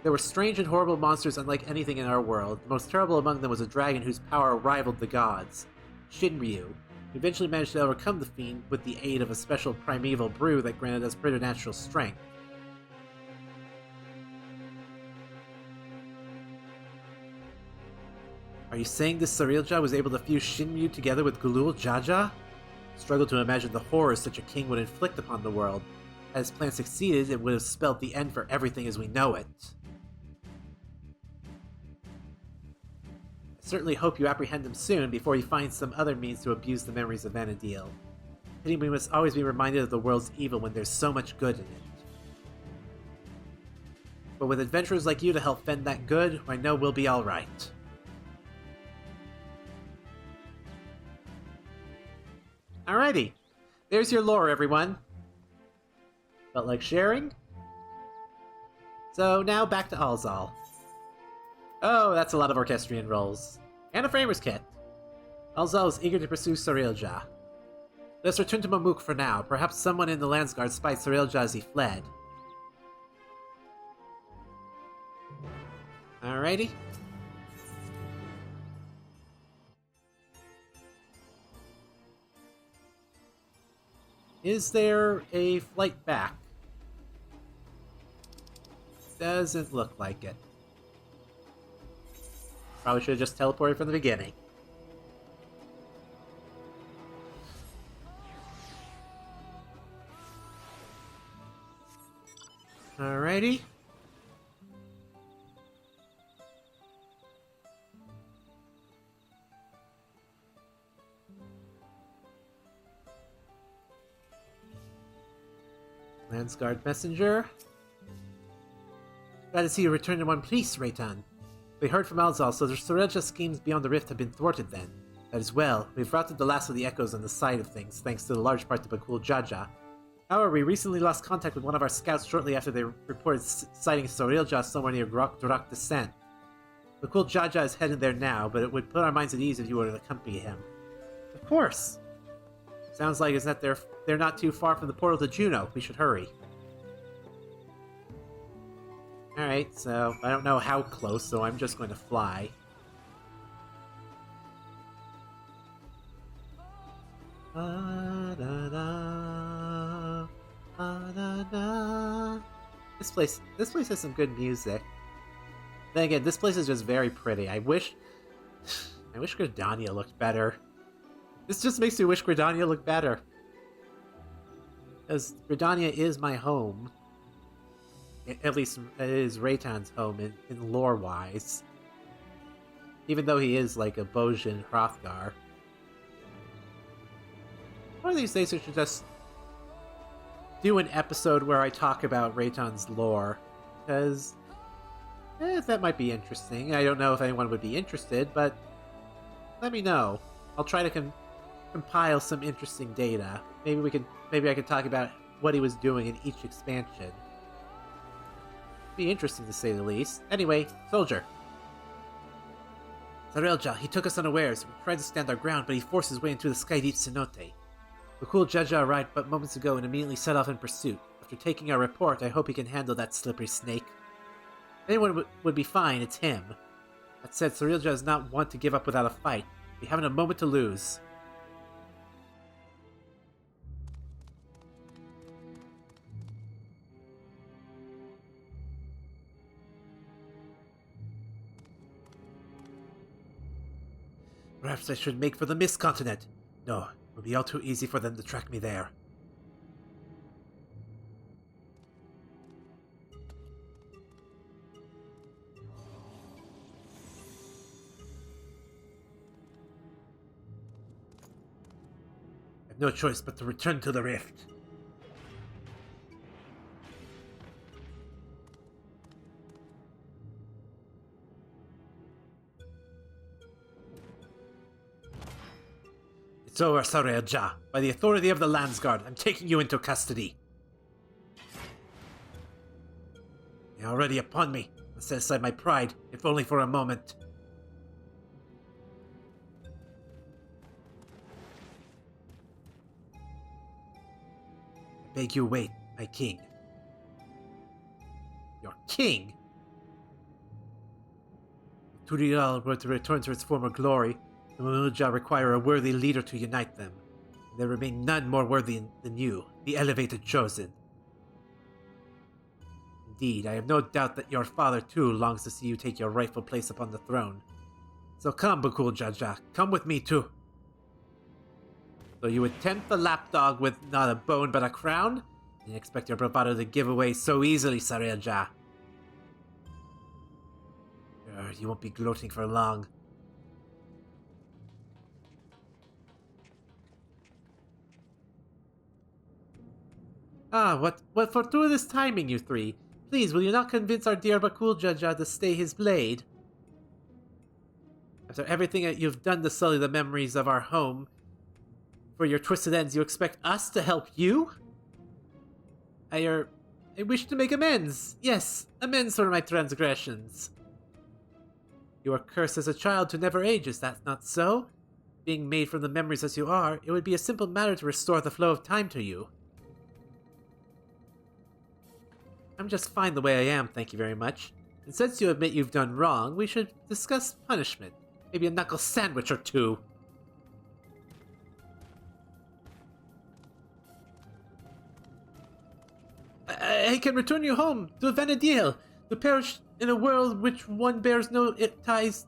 There were strange and horrible monsters unlike anything in our world. The most terrible among them was a dragon whose power rivaled the gods. Shinryu. We eventually managed to overcome the fiend with the aid of a special primeval brew that granted us preternatural strength. Are you saying this Sarilja was able to fuse Shinryu together with Gulul Jaja? Struggle to imagine the horrors such a king would inflict upon the world. Had his plan succeeded, it would have spelled the end for everything as we know it. I certainly hope you apprehend him soon before he finds some other means to abuse the memories of Vana'diel. Pity we must always be reminded of the world's evil when there's so much good in it. But with adventurers like you to help fend that good, I know we'll be alright. Alrighty, there's your lore, everyone. Felt like sharing? So now back to Alzal. Oh, that's a lot of orchestrion rolls. And a framer's kit. Alzal is eager to pursue Sarilja. Let's return to Mamuk for now. Perhaps someone in the Landsguard spied Sarilja as he fled. Alrighty. Is there a flight back? Doesn't look like it. Probably should have just teleported from the beginning. Alrighty. Landsguard messenger. Glad to see you return in one piece, Rei'tan. We heard from Alzal, so the Sarilja schemes beyond the rift have been thwarted then. That is well. We've routed the last of the echoes on the side of things, thanks to the large part to Bakul Jaja. However, we recently lost contact with one of our scouts shortly after they reported sighting Sarilja somewhere near Durak Descent. Bakul Jaja is headed there now, but it would put our minds at ease if you were to accompany him. Of course! Sounds like they're not too far from the portal to Juno. We should hurry. Alright, so I don't know how close, so I'm just going to fly. This place has some good music. Then again, this place is just very pretty. I wish Gridania looked better. This just makes me wish Gridania looked better. Because Gridania is my home. At least it is Rei'tan's home in lore-wise. Even though he is like a Bojin Hrothgar. One of these days I should just do an episode where I talk about Rei'tan's lore. Because that might be interesting. I don't know if anyone would be interested, but let me know. I'll try to compile some interesting data. Maybe I could talk about what he was doing in each expansion. Be interesting to say the least. Anyway, soldier. Sarilja, he took us unawares. We tried to stand our ground, but he forced his way into the sky deep cenote. Bakul Jaja arrived but moments ago and immediately set off in pursuit. After taking our report, I hope he can handle that slippery snake. If anyone would be fine, it's him. That said, Sarilja is not one to give up without a fight. We haven't a moment to lose. Perhaps I should make for the Mist Continent. No, it would be all too easy for them to track me there. have no choice but to return to the rift. It's over, Sareja. By the authority of the Landsguard, I'm taking you into custody. You're already upon me. I'll set aside my pride, if only for a moment. I beg you wait, my king. Your king? If Turiel were to return to its former glory, the Mamuja require a worthy leader to unite them. There remain none more worthy than you, the elevated chosen. Indeed, I have no doubt that your father too longs to see you take your rightful place upon the throne. So come, Bukul Jaja, come with me too. So you would tempt the lapdog with not a bone but a crown? And expect your bravado to give away so easily, Sareja. You won't be gloating for long. Ah, what fortuitous timing, you three. Please, will you not convince our dear Bakul Jaja to stay his blade? After everything that you've done to sully the memories of our home, for your twisted ends, you expect us to help you? I wish to make amends. Yes, amends for my transgressions. You are cursed as a child to never age, is that not so? Being made from the memories as you are, it would be a simple matter to restore the flow of time to you. I'm just fine the way I am, thank you very much. And since you admit you've done wrong, we should discuss punishment. Maybe a knuckle sandwich or two. I can return you home to Vana'diel, to perish in a world which one bears no ties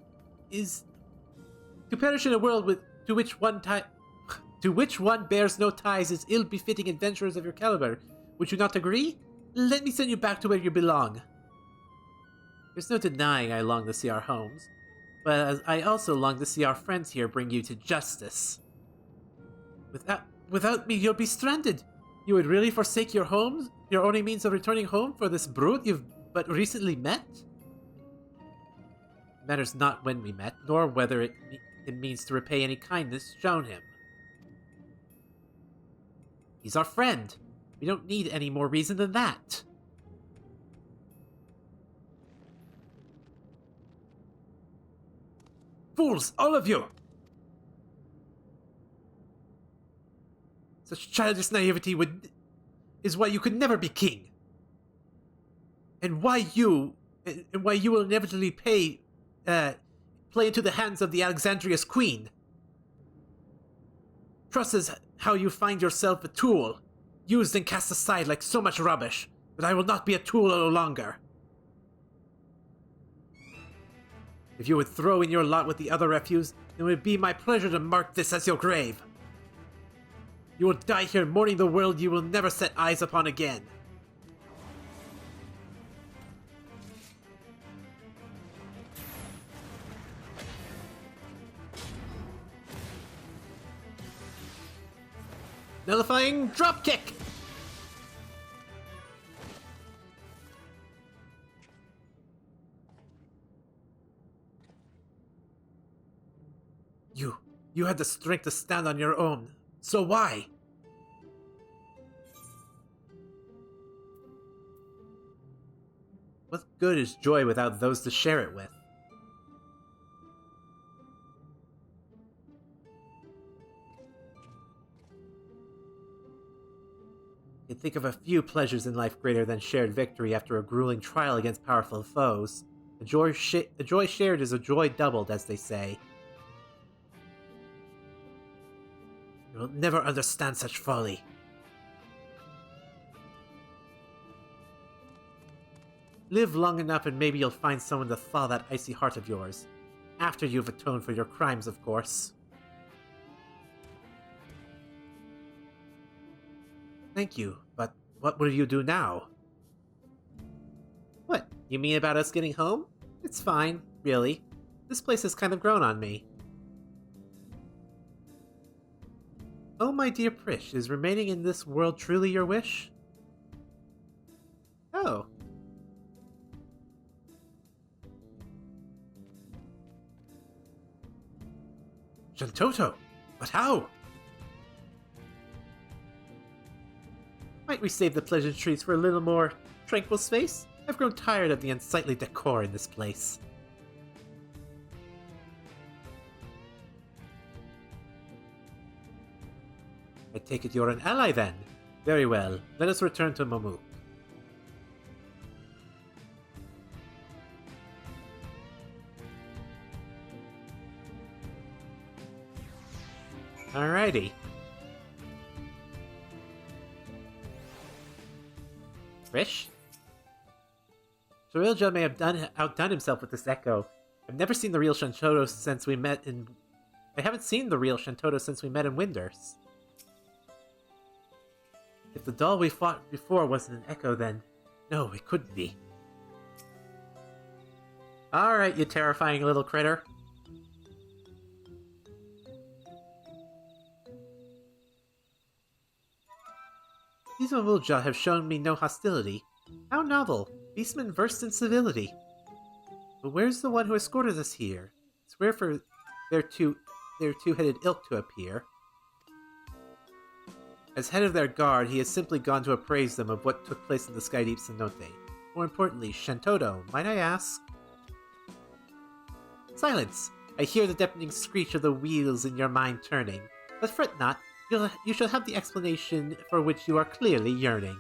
is to perish in a world to which one bears no ties is ill-befitting adventurers of your caliber. Would you not agree? Let me send you back to where you belong. There's no denying I long to see our homes, but I also long to see our friends here bring you to justice. Without me, you'll be stranded. You would really forsake your homes, your only means of returning home, for this brute you've but recently met? It matters not when we met, nor whether it means to repay any kindness shown him. He's our friend. We don't need any more reason than that. Fools, all of you! Such childish naivety is why you could never be king. And why you will inevitably play into the hands of the Alexandria's queen. Trust is how you find yourself a tool, used and cast aside like so much rubbish, but I will not be a tool no longer. If you would throw in your lot with the other refuse, it would be my pleasure to mark this as your grave. You will die here mourning the world you will never set eyes upon again. Nullifying dropkick! You had the strength to stand on your own. So why? What good is joy without those to share it with? You can think of a few pleasures in life greater than shared victory after a grueling trial against powerful foes. A joy shared is a joy doubled, as they say. You'll never understand such folly. Live long enough and maybe you'll find someone to thaw that icy heart of yours. After you've atoned for your crimes, of course. Thank you, but what will you do now? What, you mean about us getting home? It's fine, really. This place has kind of grown on me. Oh, my dear Prish, is remaining in this world truly your wish? Oh. Shantoto! But how? Might we save the pleasantries for a little more tranquil space? I've grown tired of the unsightly decor in this place. I take it you're an ally then? Very well, let us return to Momuk. Alrighty. Frisch? Sorilja may have outdone himself with this echo. I've never seen the real Shantoto since we met in... I haven't seen the real Shantoto since we met in Winders. If the doll we fought before wasn't an echo, then... No, it couldn't be. Alright, you terrifying little critter. These Mavulja have shown me no hostility. How novel. Beastmen versed in civility. But where's the one who escorted us here? Swear for their two-headed ilk to appear. As head of their guard, he has simply gone to appraise them of what took place in the Skydeep Cenote. More importantly, Shantoto, might I ask? Silence! I hear the deafening screech of the wheels in your mind turning. But fret not, you shall have the explanation for which you are clearly yearning.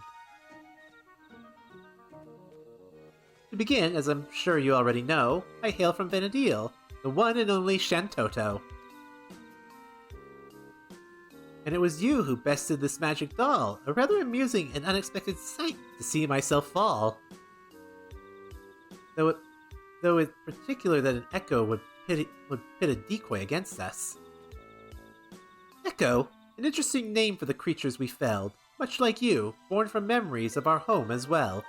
To begin, as I'm sure you already know, I hail from Vana'diel, the one and only Shantoto. And it was you who bested this magic doll, a rather amusing and unexpected sight to see myself fall. Though it's particular that an echo would pit a decoy against us. Echo? An interesting name for the creatures we felled, much like you, born from memories of our home as well.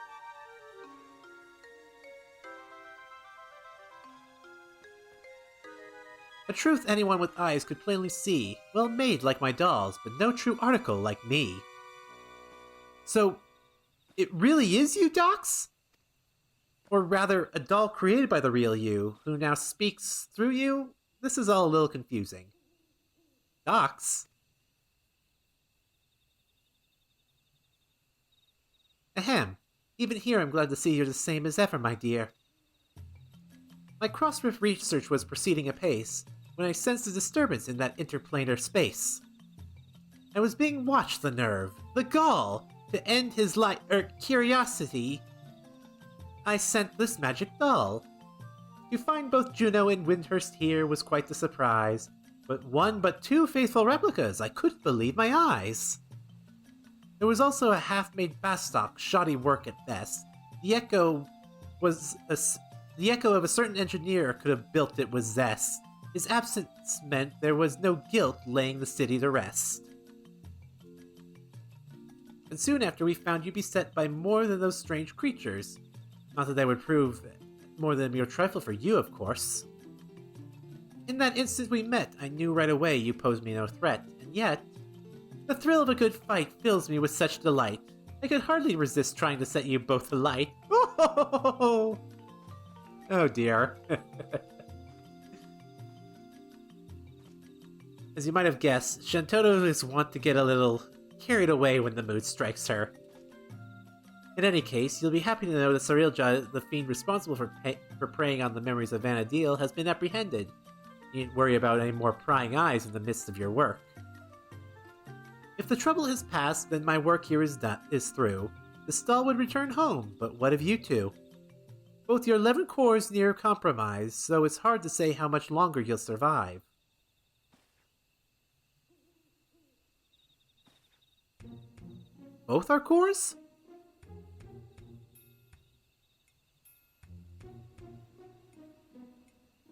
A truth anyone with eyes could plainly see, well made like my dolls, but no true article like me. So, it really is you, Dox? Or rather, a doll created by the real you, who now speaks through you? This is all a little confusing. Dox? Ahem. Even here I'm glad to see you're the same as ever, my dear. My cross-rift research was proceeding apace, when I sensed a disturbance in that interplanar space. I was being watched, the nerve, the gall, to end his curiosity. I sent this magic doll. To find both Juno and Windhurst here was quite the surprise, but two faithful replicas, I couldn't believe my eyes. There was also a half-made Bastock, shoddy work at best. The echo of a certain engineer could have built it with zest. His absence meant there was no guilt laying the city to rest. And soon after we found you beset by more than those strange creatures. Not that they would prove more than a mere trifle for you, of course. In that instant we met, I knew right away you posed me no threat, and yet... the thrill of a good fight fills me with such delight. I could hardly resist trying to set you both alight. Oh dear. As you might have guessed, Shantoto is wont to get a little carried away when the mood strikes her. In any case, you'll be happy to know that Sorilja, the fiend responsible for preying on the memories of Vana'diel, has been apprehended. You needn't worry about any more prying eyes in the midst of your work. If the trouble has passed, then my work here is through. The stall would return home, but what of you two? Both your 11 cores near compromise, so it's hard to say how much longer you'll survive. Both our cores?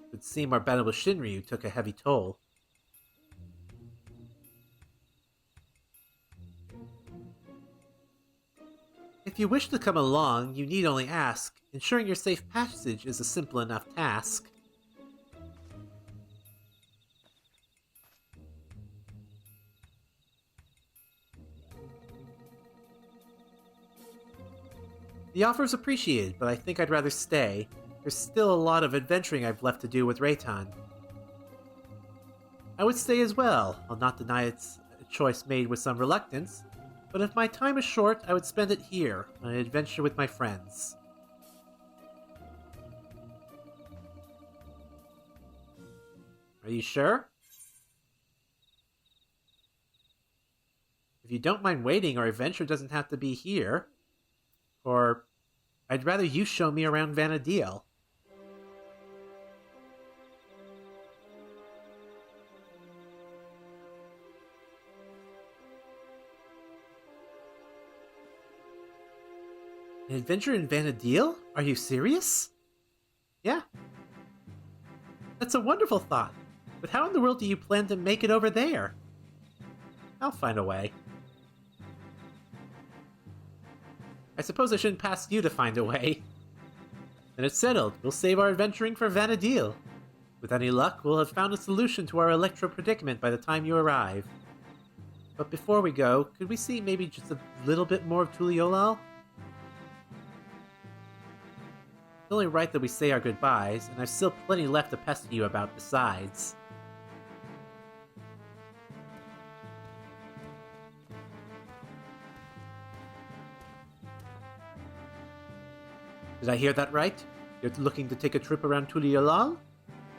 It would seem our battle with Shinryu took a heavy toll. If you wish to come along, you need only ask. Ensuring your safe passage is a simple enough task. The offer is appreciated, but I think I'd rather stay. There's still a lot of adventuring I've left to do with Rei'tan. I would stay as well. I'll not deny it's a choice made with some reluctance, but if my time is short, I would spend it here, on an adventure with my friends. Are you sure? If you don't mind waiting, our adventure doesn't have to be here. Or, I'd rather you show me around Vana'diel. An adventure in Vana'diel? Are you serious? Yeah. That's a wonderful thought. But how in the world do you plan to make it over there? I'll find a way. I suppose I shouldn't pass you to find a way. Then it's settled. We'll save our adventuring for Vana'diel. With any luck, we'll have found a solution to our electro predicament by the time you arrive. But before we go, could we see maybe just a little bit more of Tuliolal? It's only right that we say our goodbyes, and I've still plenty left to pester you about besides. Did I hear that right? You're looking to take a trip around Tuliolal?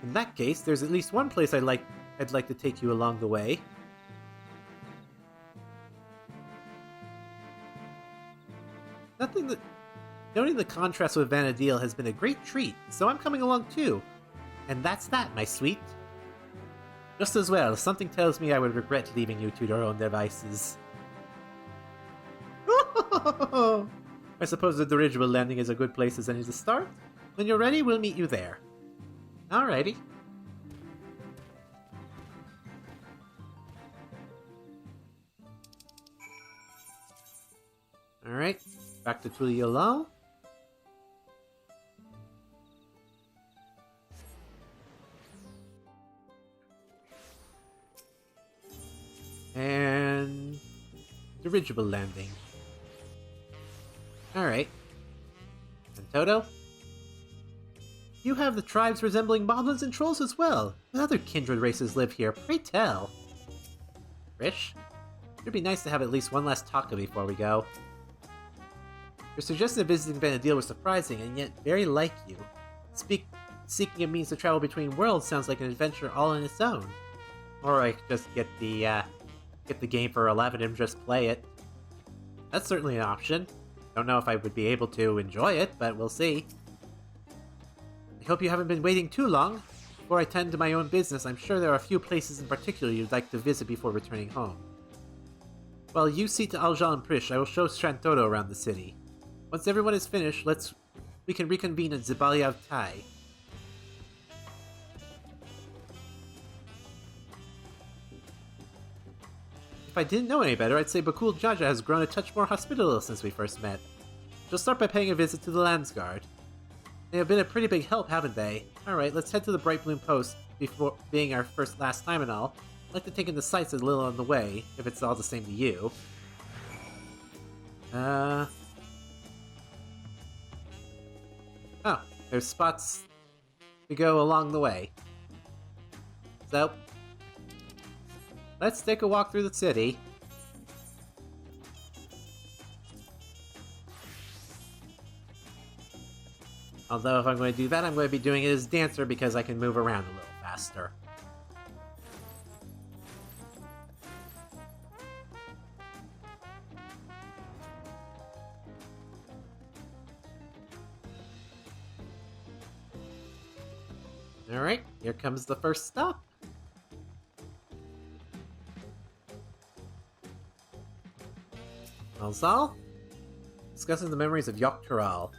In that case, there's at least one place I'd like to take you along the way. Noting the contrast with Vana'diel has been a great treat, so I'm coming along too. And that's that, my sweet. Just as well, something tells me I would regret leaving you to your own devices. I suppose the dirigible landing is a good place as any to start. When you're ready, we'll meet you there. Alrighty. Alright, back to Tuliolal. And dirigible landing. Alright. And Toto? You have the tribes resembling moblins and trolls as well. What other kindred races live here? Pray tell. Rish? It'd be nice to have at least one last talk before we go. Your suggestion of visiting Vana'diel was surprising and yet very like you. Seeking a means to travel between worlds sounds like an adventure all on its own. Or I could just get the game for 11 and just play it. That's certainly an option. Don't know if I would be able to enjoy it, but we'll see. I hope you haven't been waiting too long. Before I tend to my own business, I'm sure there are a few places in particular you'd like to visit before returning home. While you see to Aljal and Prish, I will show Shantoto around the city. Once everyone is finished, we can reconvene at Zibalyav Tai. If I didn't know any better, I'd say Bakul Jaja has grown a touch more hospitable since we first met. She'll start by paying a visit to the Landsguard. They have been a pretty big help, haven't they? Alright, let's head to the Bright Bloom Post, before being our last time and all. I'd like to take in the sights a little on the way, if it's all the same to you. Oh, there's spots to go along the way. So, let's take a walk through the city. Although if I'm going to do that, I'm going to be doing it as Dancer because I can move around a little faster. Alright, here comes the first stop. Alzal? Discussing the memories of Yoktaral.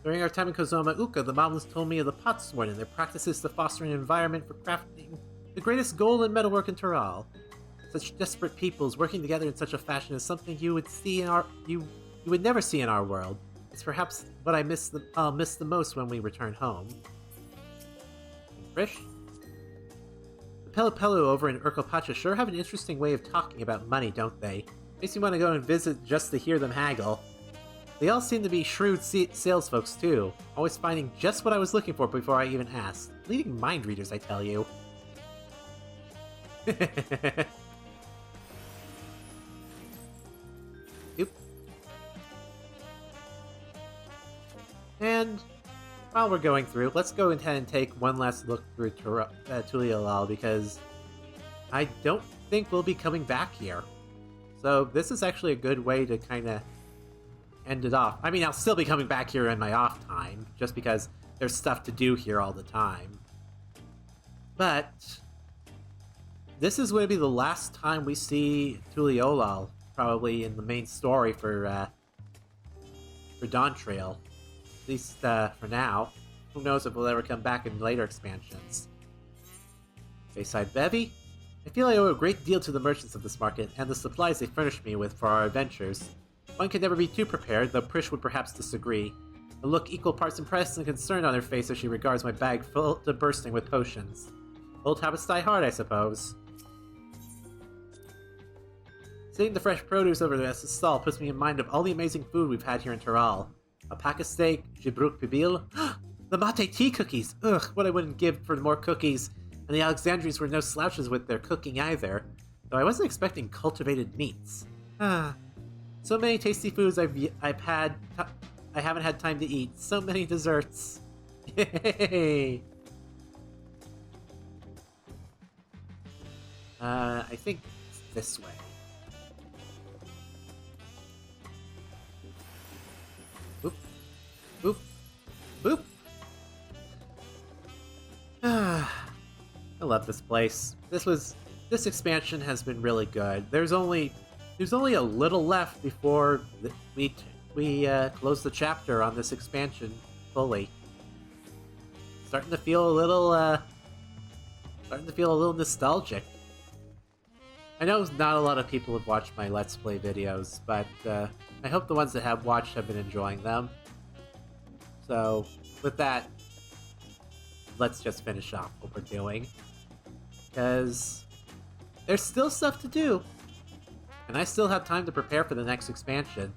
During our time in Kozoma Uka, the Moblins told me of the Potsworn and their practices to foster an environment for crafting the greatest gold and metalwork in Taral. Such desperate peoples working together in such a fashion is something you would never see in our world. It's perhaps what I'll miss the most when we return home. Frisch? The Pelupelu over in Urkopacha sure have an interesting way of talking about money, don't they? Makes me want to go and visit just to hear them haggle. They all seem to be shrewd sales folks too, always finding just what I was looking for before I even asked. Leading mind readers, I tell you. Oop. And while we're going through, let's go ahead and take one last look through Tuliolal, because I don't think we'll be coming back here. So this is actually a good way to kind of end it off. I mean, I'll still be coming back here in my off time, just because there's stuff to do here all the time. But this is going to be the last time we see Tuliolal, probably in the main story for Dawntrail. At least for now. Who knows if we'll ever come back in later expansions. Bayside Bevy? I feel I owe a great deal to the merchants of this market and the supplies they furnished me with for our adventures. One can never be too prepared, though Prish would perhaps disagree. A look equal parts impressed and concerned on her face as she regards my bag full to bursting with potions. Old habits die hard, I suppose. Seeing the fresh produce over the stall puts me in mind of all the amazing food we've had here in Taral. A pack of steak, Gibruk Pibil, the mate tea cookies! Ugh, what I wouldn't give for more cookies. And the Alexandrians were no slouches with their cooking either, though I wasn't expecting cultivated meats. So many tasty foods I haven't had time to eat. So many desserts. Yay! I think it's this way. Boop. Boop. Boop. I love this place. This expansion has been really good. There's only a little left before we close the chapter on this expansion fully. Starting to feel a little nostalgic. I know not a lot of people have watched my Let's Play videos, but I hope the ones that have watched have been enjoying them. So, with that, let's just finish off what we're doing. Because there's still stuff to do. And I still have time to prepare for the next expansion.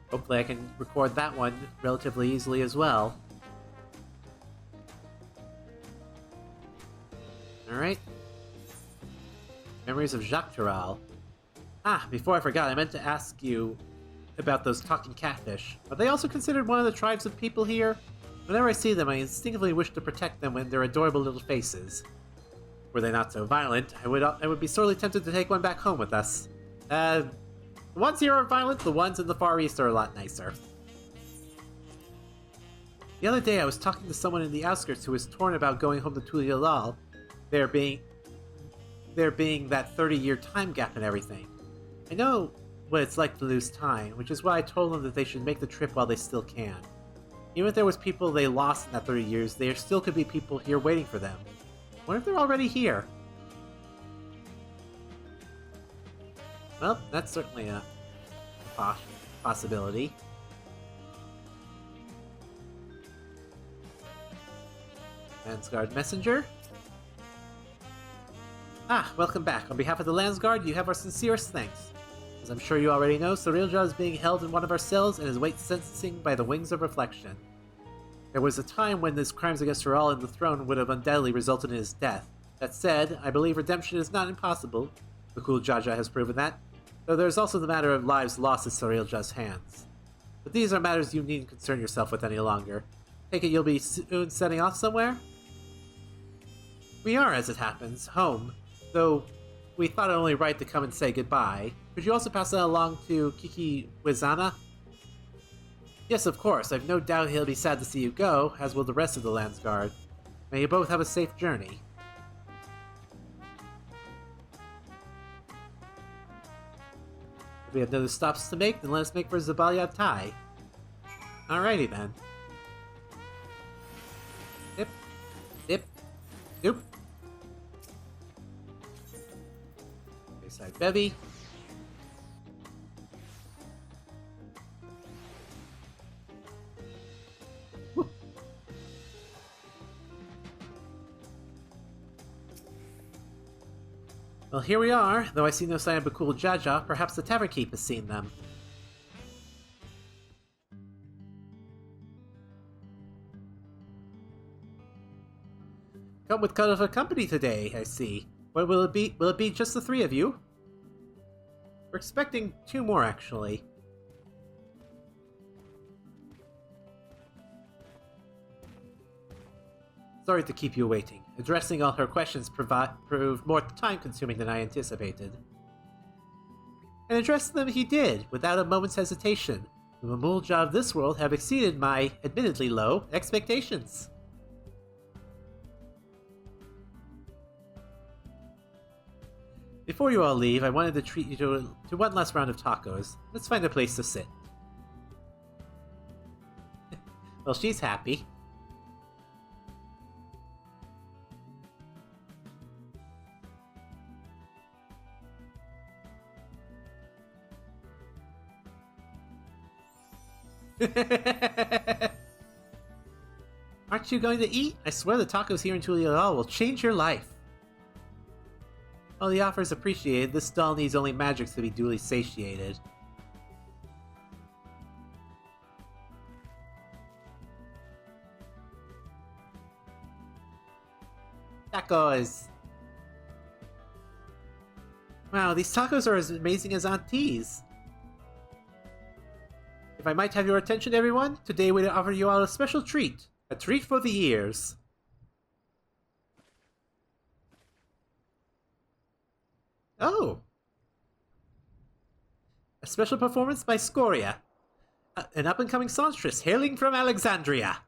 Hopefully I can record that one relatively easily as well. Alright. Memories of Jacques Taral. Before I forgot, I meant to ask you about those talking catfish. Are they also considered one of the tribes of people here? Whenever I see them, I instinctively wish to protect them with their adorable little faces. Were they not so violent, I would be sorely tempted to take one back home with us. The ones here are violent, the ones in the Far East are a lot nicer. The other day I was talking to someone in the outskirts who was torn about going home to Tuliolal, there being that 30-year time gap and everything. I know what it's like to lose time, which is why I told them that they should make the trip while they still can. Even if there was people they lost in that 30 years, there still could be people here waiting for them. What if they're already here? Well, that's certainly a possibility. Landsguard Messenger. Welcome back. On behalf of the Landsguard, you have our sincerest thanks. As I'm sure you already know, Sarilja is being held in one of our cells and is weight sentencing by the Wings of Reflection. There was a time when his crimes against Taral and the throne would have undoubtedly resulted in his death. That said, I believe redemption is not impossible. The cool Jaja has proven that, though there is also the matter of lives lost at Sarilja's hands. But these are matters you needn't concern yourself with any longer. Take it you'll be soon setting off somewhere? We are, as it happens, home, though we thought it only right to come and say goodbye. Could you also pass that along to Kiki Wizana? Yes, of course. I've no doubt he'll be sad to see you go, as will the rest of the Landsguard. May you both have a safe journey. If we have no stops to make, then let us make for Zabalia Tai. Alrighty then. Dip. Dip. Doop. Bayside Bevy. Well, here we are. Though I see no sign of Bakul Jaja, perhaps the Tavern Keep has seen them. come with colorful company today, I see. What will it be? Will it be just the three of you? We're expecting 2 more, actually. Sorry to keep you waiting. Addressing all her questions proved more time-consuming than I anticipated. And addressing them he did, without a moment's hesitation. The Mamulja of this world have exceeded my, admittedly low, expectations. Before you all leave, I wanted to treat you to one last round of tacos. Let's find a place to sit. Well, she's happy. Aren't you going to eat? I swear the tacos here in Tulial will change your life. While the offer is appreciated, this doll needs only magic to be duly satiated. Tacos! Wow, these tacos are as amazing as Auntie's. If I might have your attention, everyone, today we offer you all a special treat. A treat for the ears. Oh! A special performance by Scoria, an up-and-coming songstress hailing from Alexandria.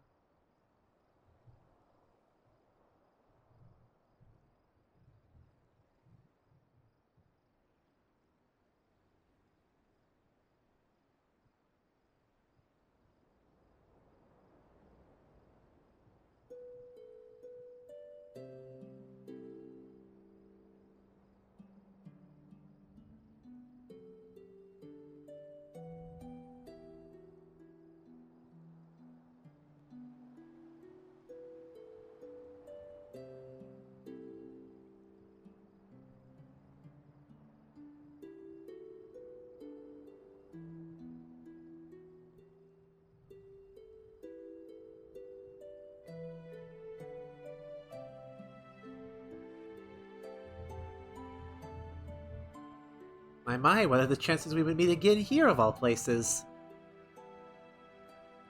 My, what are the chances we would meet again here, of all places?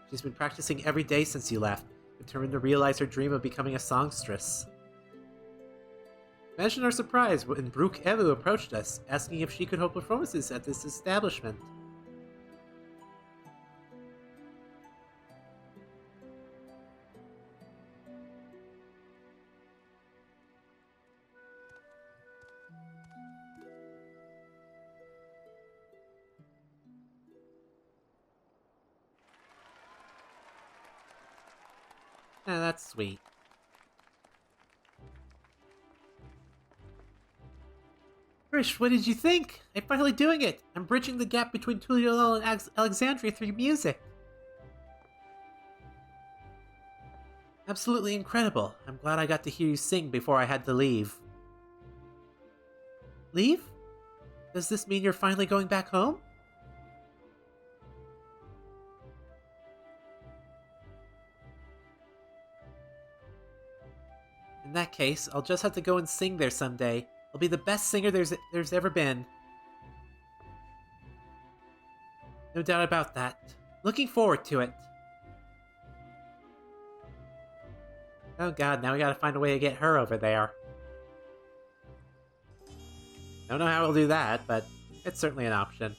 She's been practicing every day since you left, determined to realize her dream of becoming a songstress. Imagine our surprise when Brooke Evu approached us, asking if she could hold performances at this establishment. Ah, that's sweet. Trish, what did you think? I'm finally doing it! I'm bridging the gap between Tulial and Alexandria through music! Absolutely incredible. I'm glad I got to hear you sing before I had to leave. Leave? Does this mean you're finally going back home? In that case, I'll just have to go and sing there someday. I'll be the best singer there's ever been. No doubt about that. Looking forward to it. Oh god, now we gotta find a way to get her over there. Don't know how we'll do that, but it's certainly an option.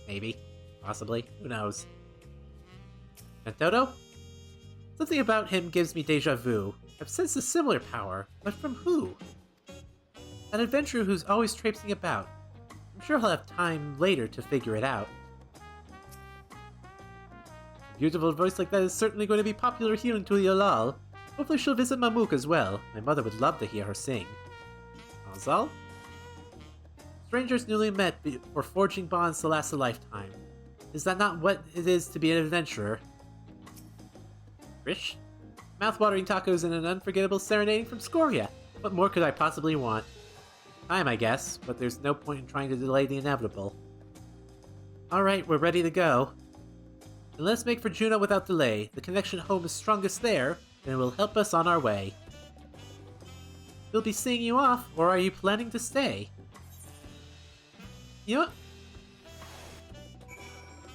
Maybe. Possibly. Who knows? And Toto? Something about him gives me deja vu. I've sensed a similar power, but from who? An adventurer who's always traipsing about. I'm sure he'll have time later to figure it out. A beautiful voice like that is certainly going to be popular here in Tulial. Hopefully she'll visit Mamook as well. My mother would love to hear her sing. Azal? Strangers newly met before forging bonds to last a lifetime. Is that not what it is to be an adventurer? Rish? Mouth-watering tacos and an unforgettable serenading from Scoria. What more could I possibly want? Time, I guess, but there's no point in trying to delay the inevitable. Alright, we're ready to go. And let's make for Juneau without delay. The connection home is strongest there, and it will help us on our way. we'll be seeing you off, or are you planning to stay? You know what?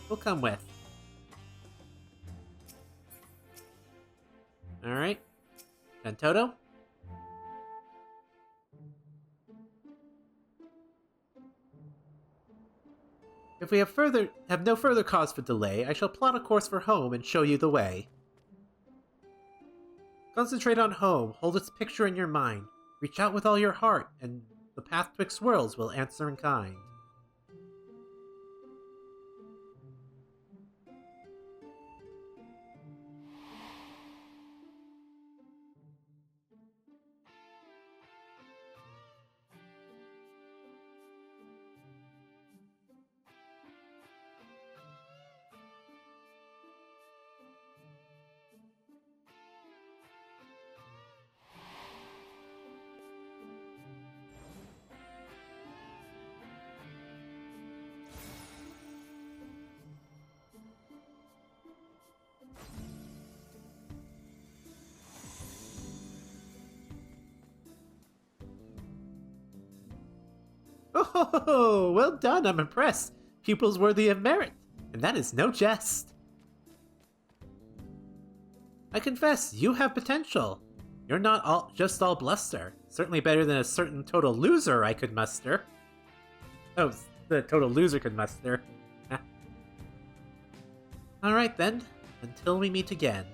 We'll come with. Alright. Then Toto? If we have no further cause for delay, I shall plot a course for home and show you the way. Concentrate on home, hold its picture in your mind, reach out with all your heart, and the path twixt worlds will answer in kind. Oh, well done, I'm impressed. Pupils worthy of merit, and that is no jest. I confess, you have potential. You're not just all bluster. Certainly better than a certain total loser I could muster. Oh, the total loser could muster. Alright then, until we meet again.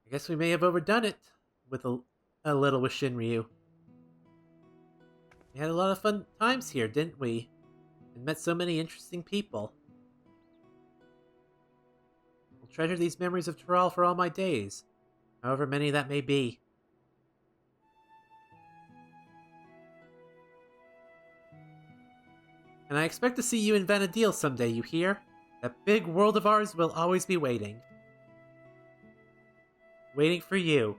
I guess we may have overdone it with a little with Shinryu. We had a lot of fun times here, didn't we? And met so many interesting people. I'll treasure these memories of Toral for all my days, however many that may be. And I expect to see you in Vana'diel someday, you hear? That big world of ours will always be waiting. Waiting for you.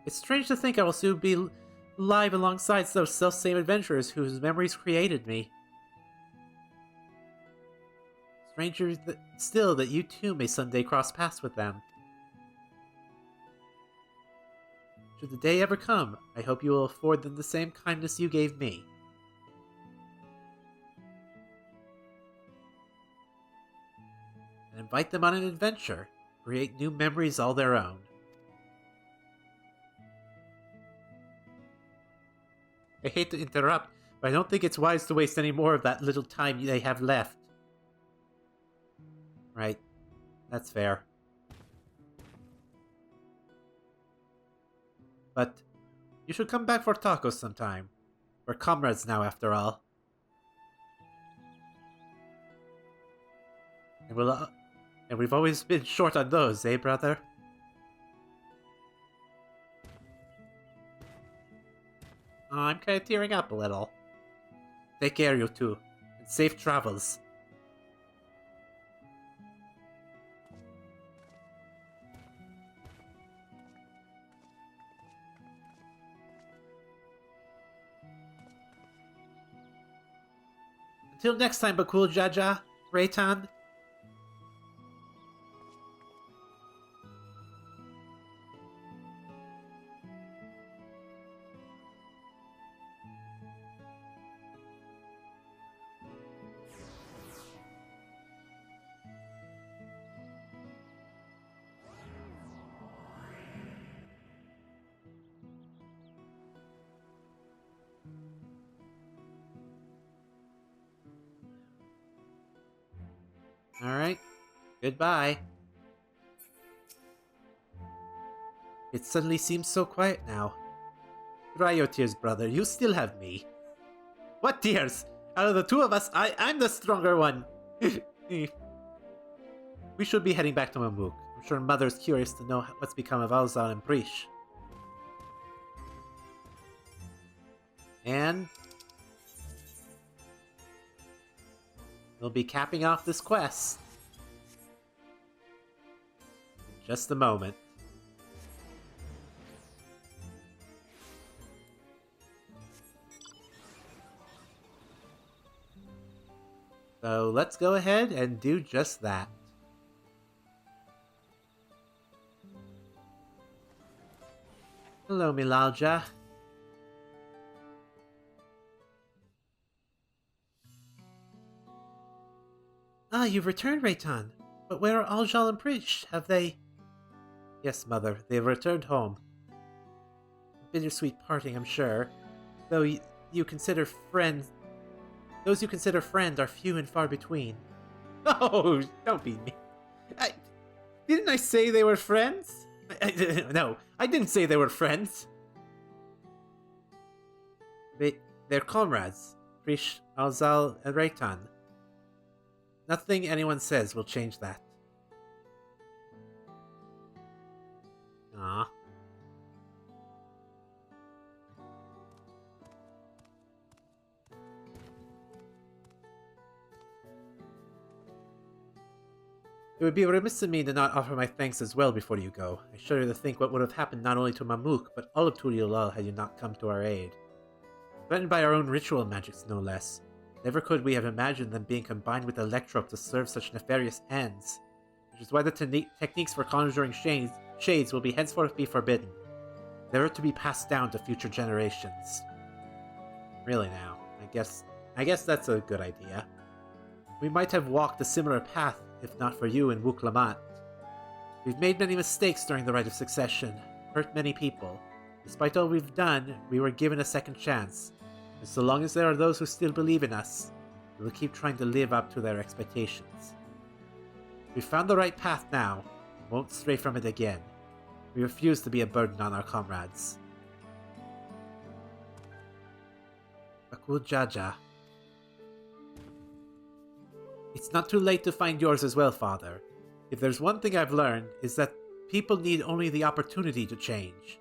It's strange to think I will soon be live alongside those self-same adventurers whose memories created me. Stranger still that you too may someday cross paths with them. Should the day ever come, I hope you will afford them the same kindness you gave me. And invite them on an adventure, create new memories all their own. I hate to interrupt, but I don't think it's wise to waste any more of that little time they have left. Right. That's fair. But you should come back for tacos sometime. We're comrades now, after all. And we've always been short on those, eh, brother? Oh, I'm kind of tearing up a little. Take care, you two, and safe travels. Until next time, Bakul Jaja, Rei'tan. Alright. Goodbye. It suddenly seems so quiet now. Dry your tears, brother. You still have me. What tears? Out of the two of us, I'm the stronger one. We should be heading back to Mamuk. I'm sure Mother's curious to know what's become of Alzan and Prish. And We'll be capping off this quest. In just a moment. So let's go ahead and do just that. Hello, Milalja. Ah, you've returned, Rei'tan. But where are Aljal and Prish? Have they... Yes, Mother, they have returned home. A bittersweet parting, I'm sure. Though you consider friends... Those you consider friend are few and far between. Oh, don't be mean. Didn't I say they were friends? No, I didn't say they were friends. They're comrades. Prish, Alzal, and Rei'tan. Nothing anyone says will change that. Ah. It would be remiss of me to not offer my thanks as well before you go. I shudder to think what would have happened not only to Mamuk, but all of Turielal had you not come to our aid. Threatened by our own ritual magics, no less. Never could we have imagined them being combined with Electrope to serve such nefarious ends. Which is why the techniques for conjuring shades will henceforth be forbidden, never to be passed down to future generations. Really now, I guess that's a good idea. We might have walked a similar path if not for you and Wuklamat. We've made many mistakes during the Rite of Succession, hurt many people. Despite all we've done, we were given a second chance. And so long as there are those who still believe in us, we will keep trying to live up to their expectations. We've found the right path now, and won't stray from it again. We refuse to be a burden on our comrades. Bakul Jaja. It's not too late to find yours as well, Father. If there's one thing I've learned, is that people need only the opportunity to change.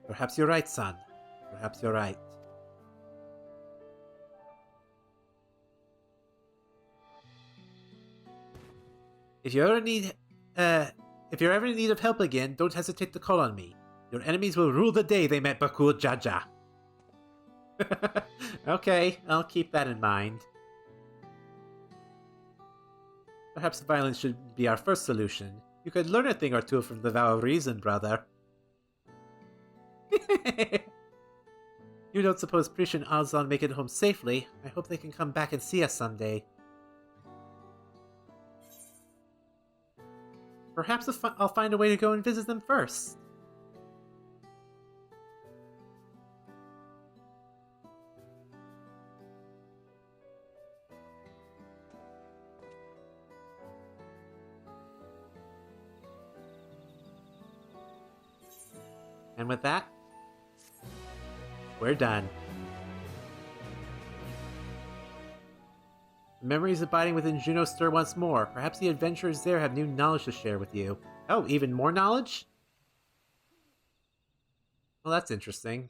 Perhaps you're right, son. Perhaps you're right. If you're ever in need of help again, don't hesitate to call on me. Your enemies will rue the day they met Bakul Jaja. Okay, I'll keep that in mind. Perhaps violence should be our first solution. You could learn a thing or two from the Vow of Reason, brother. You don't suppose Prish and Alzan make it home safely? I hope they can come back and see us someday. Perhaps I'll find a way to go and visit them first. And with that, we're done. The memories abiding within Juno stir once more. Perhaps the adventurers there have new knowledge to share with you. Oh, even more knowledge? Well, that's interesting.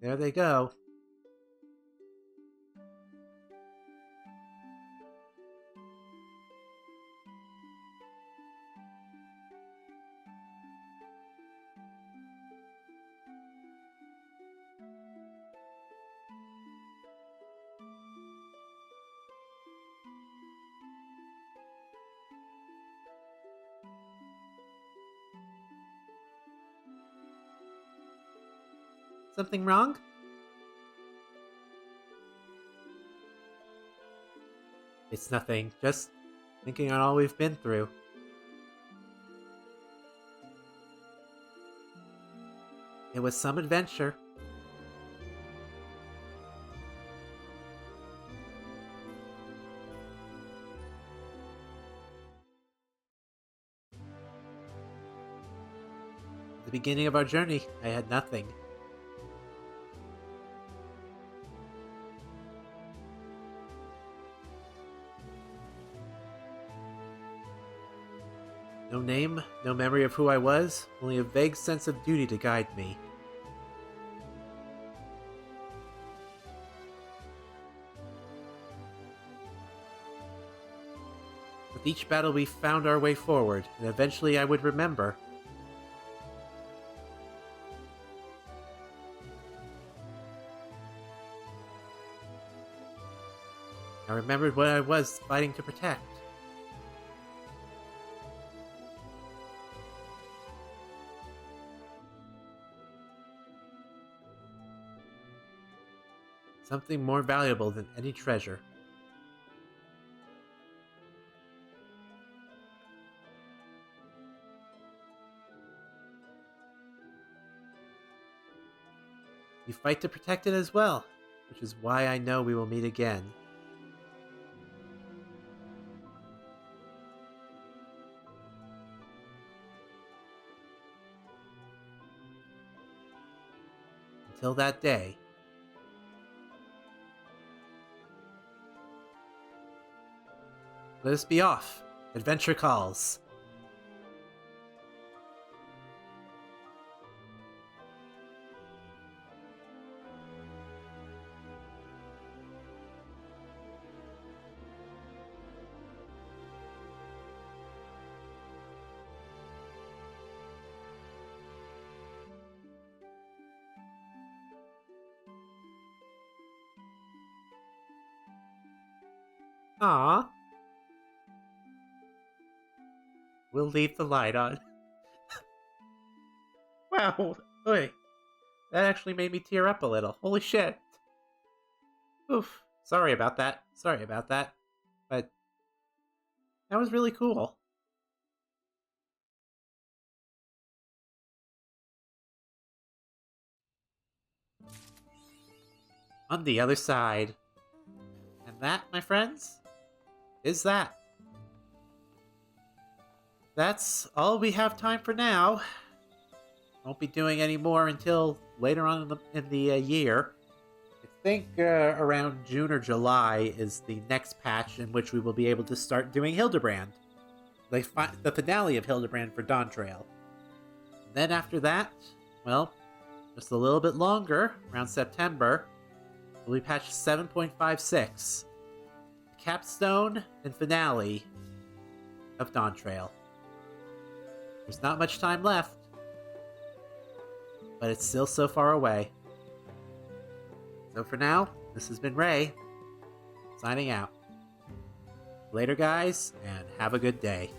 There they go. Something wrong? It's nothing, just thinking on all we've been through. It was some adventure. beginning of our journey, I had nothing. No name, no memory of who I was, only a vague sense of duty to guide me. With each battle we found our way forward, and eventually I would remember. I remembered what I was fighting to protect. Something more valuable than any treasure. You fight to protect it as well, which is why I know we will meet again. Until that day. Let us be off. Adventure calls. Aww. We'll leave the light on. Wow. Oy. That actually made me tear up a little. Holy shit. Oof. Sorry about that. But that was really cool. On the other side. And that, my friends, is that. That's all we have time for now. Won't be doing any more until later on in the year. I think around June or July is the next patch in which we will be able to start doing Hildebrand. The finale of Hildebrand for Dawntrail. And then after that, well, just a little bit longer, around September, will be patch 7.56. Capstone and finale of Dawntrail. There's not much time left, but it's still so far away. So for now, this has been Ray, signing out. Later, guys, and have a good day.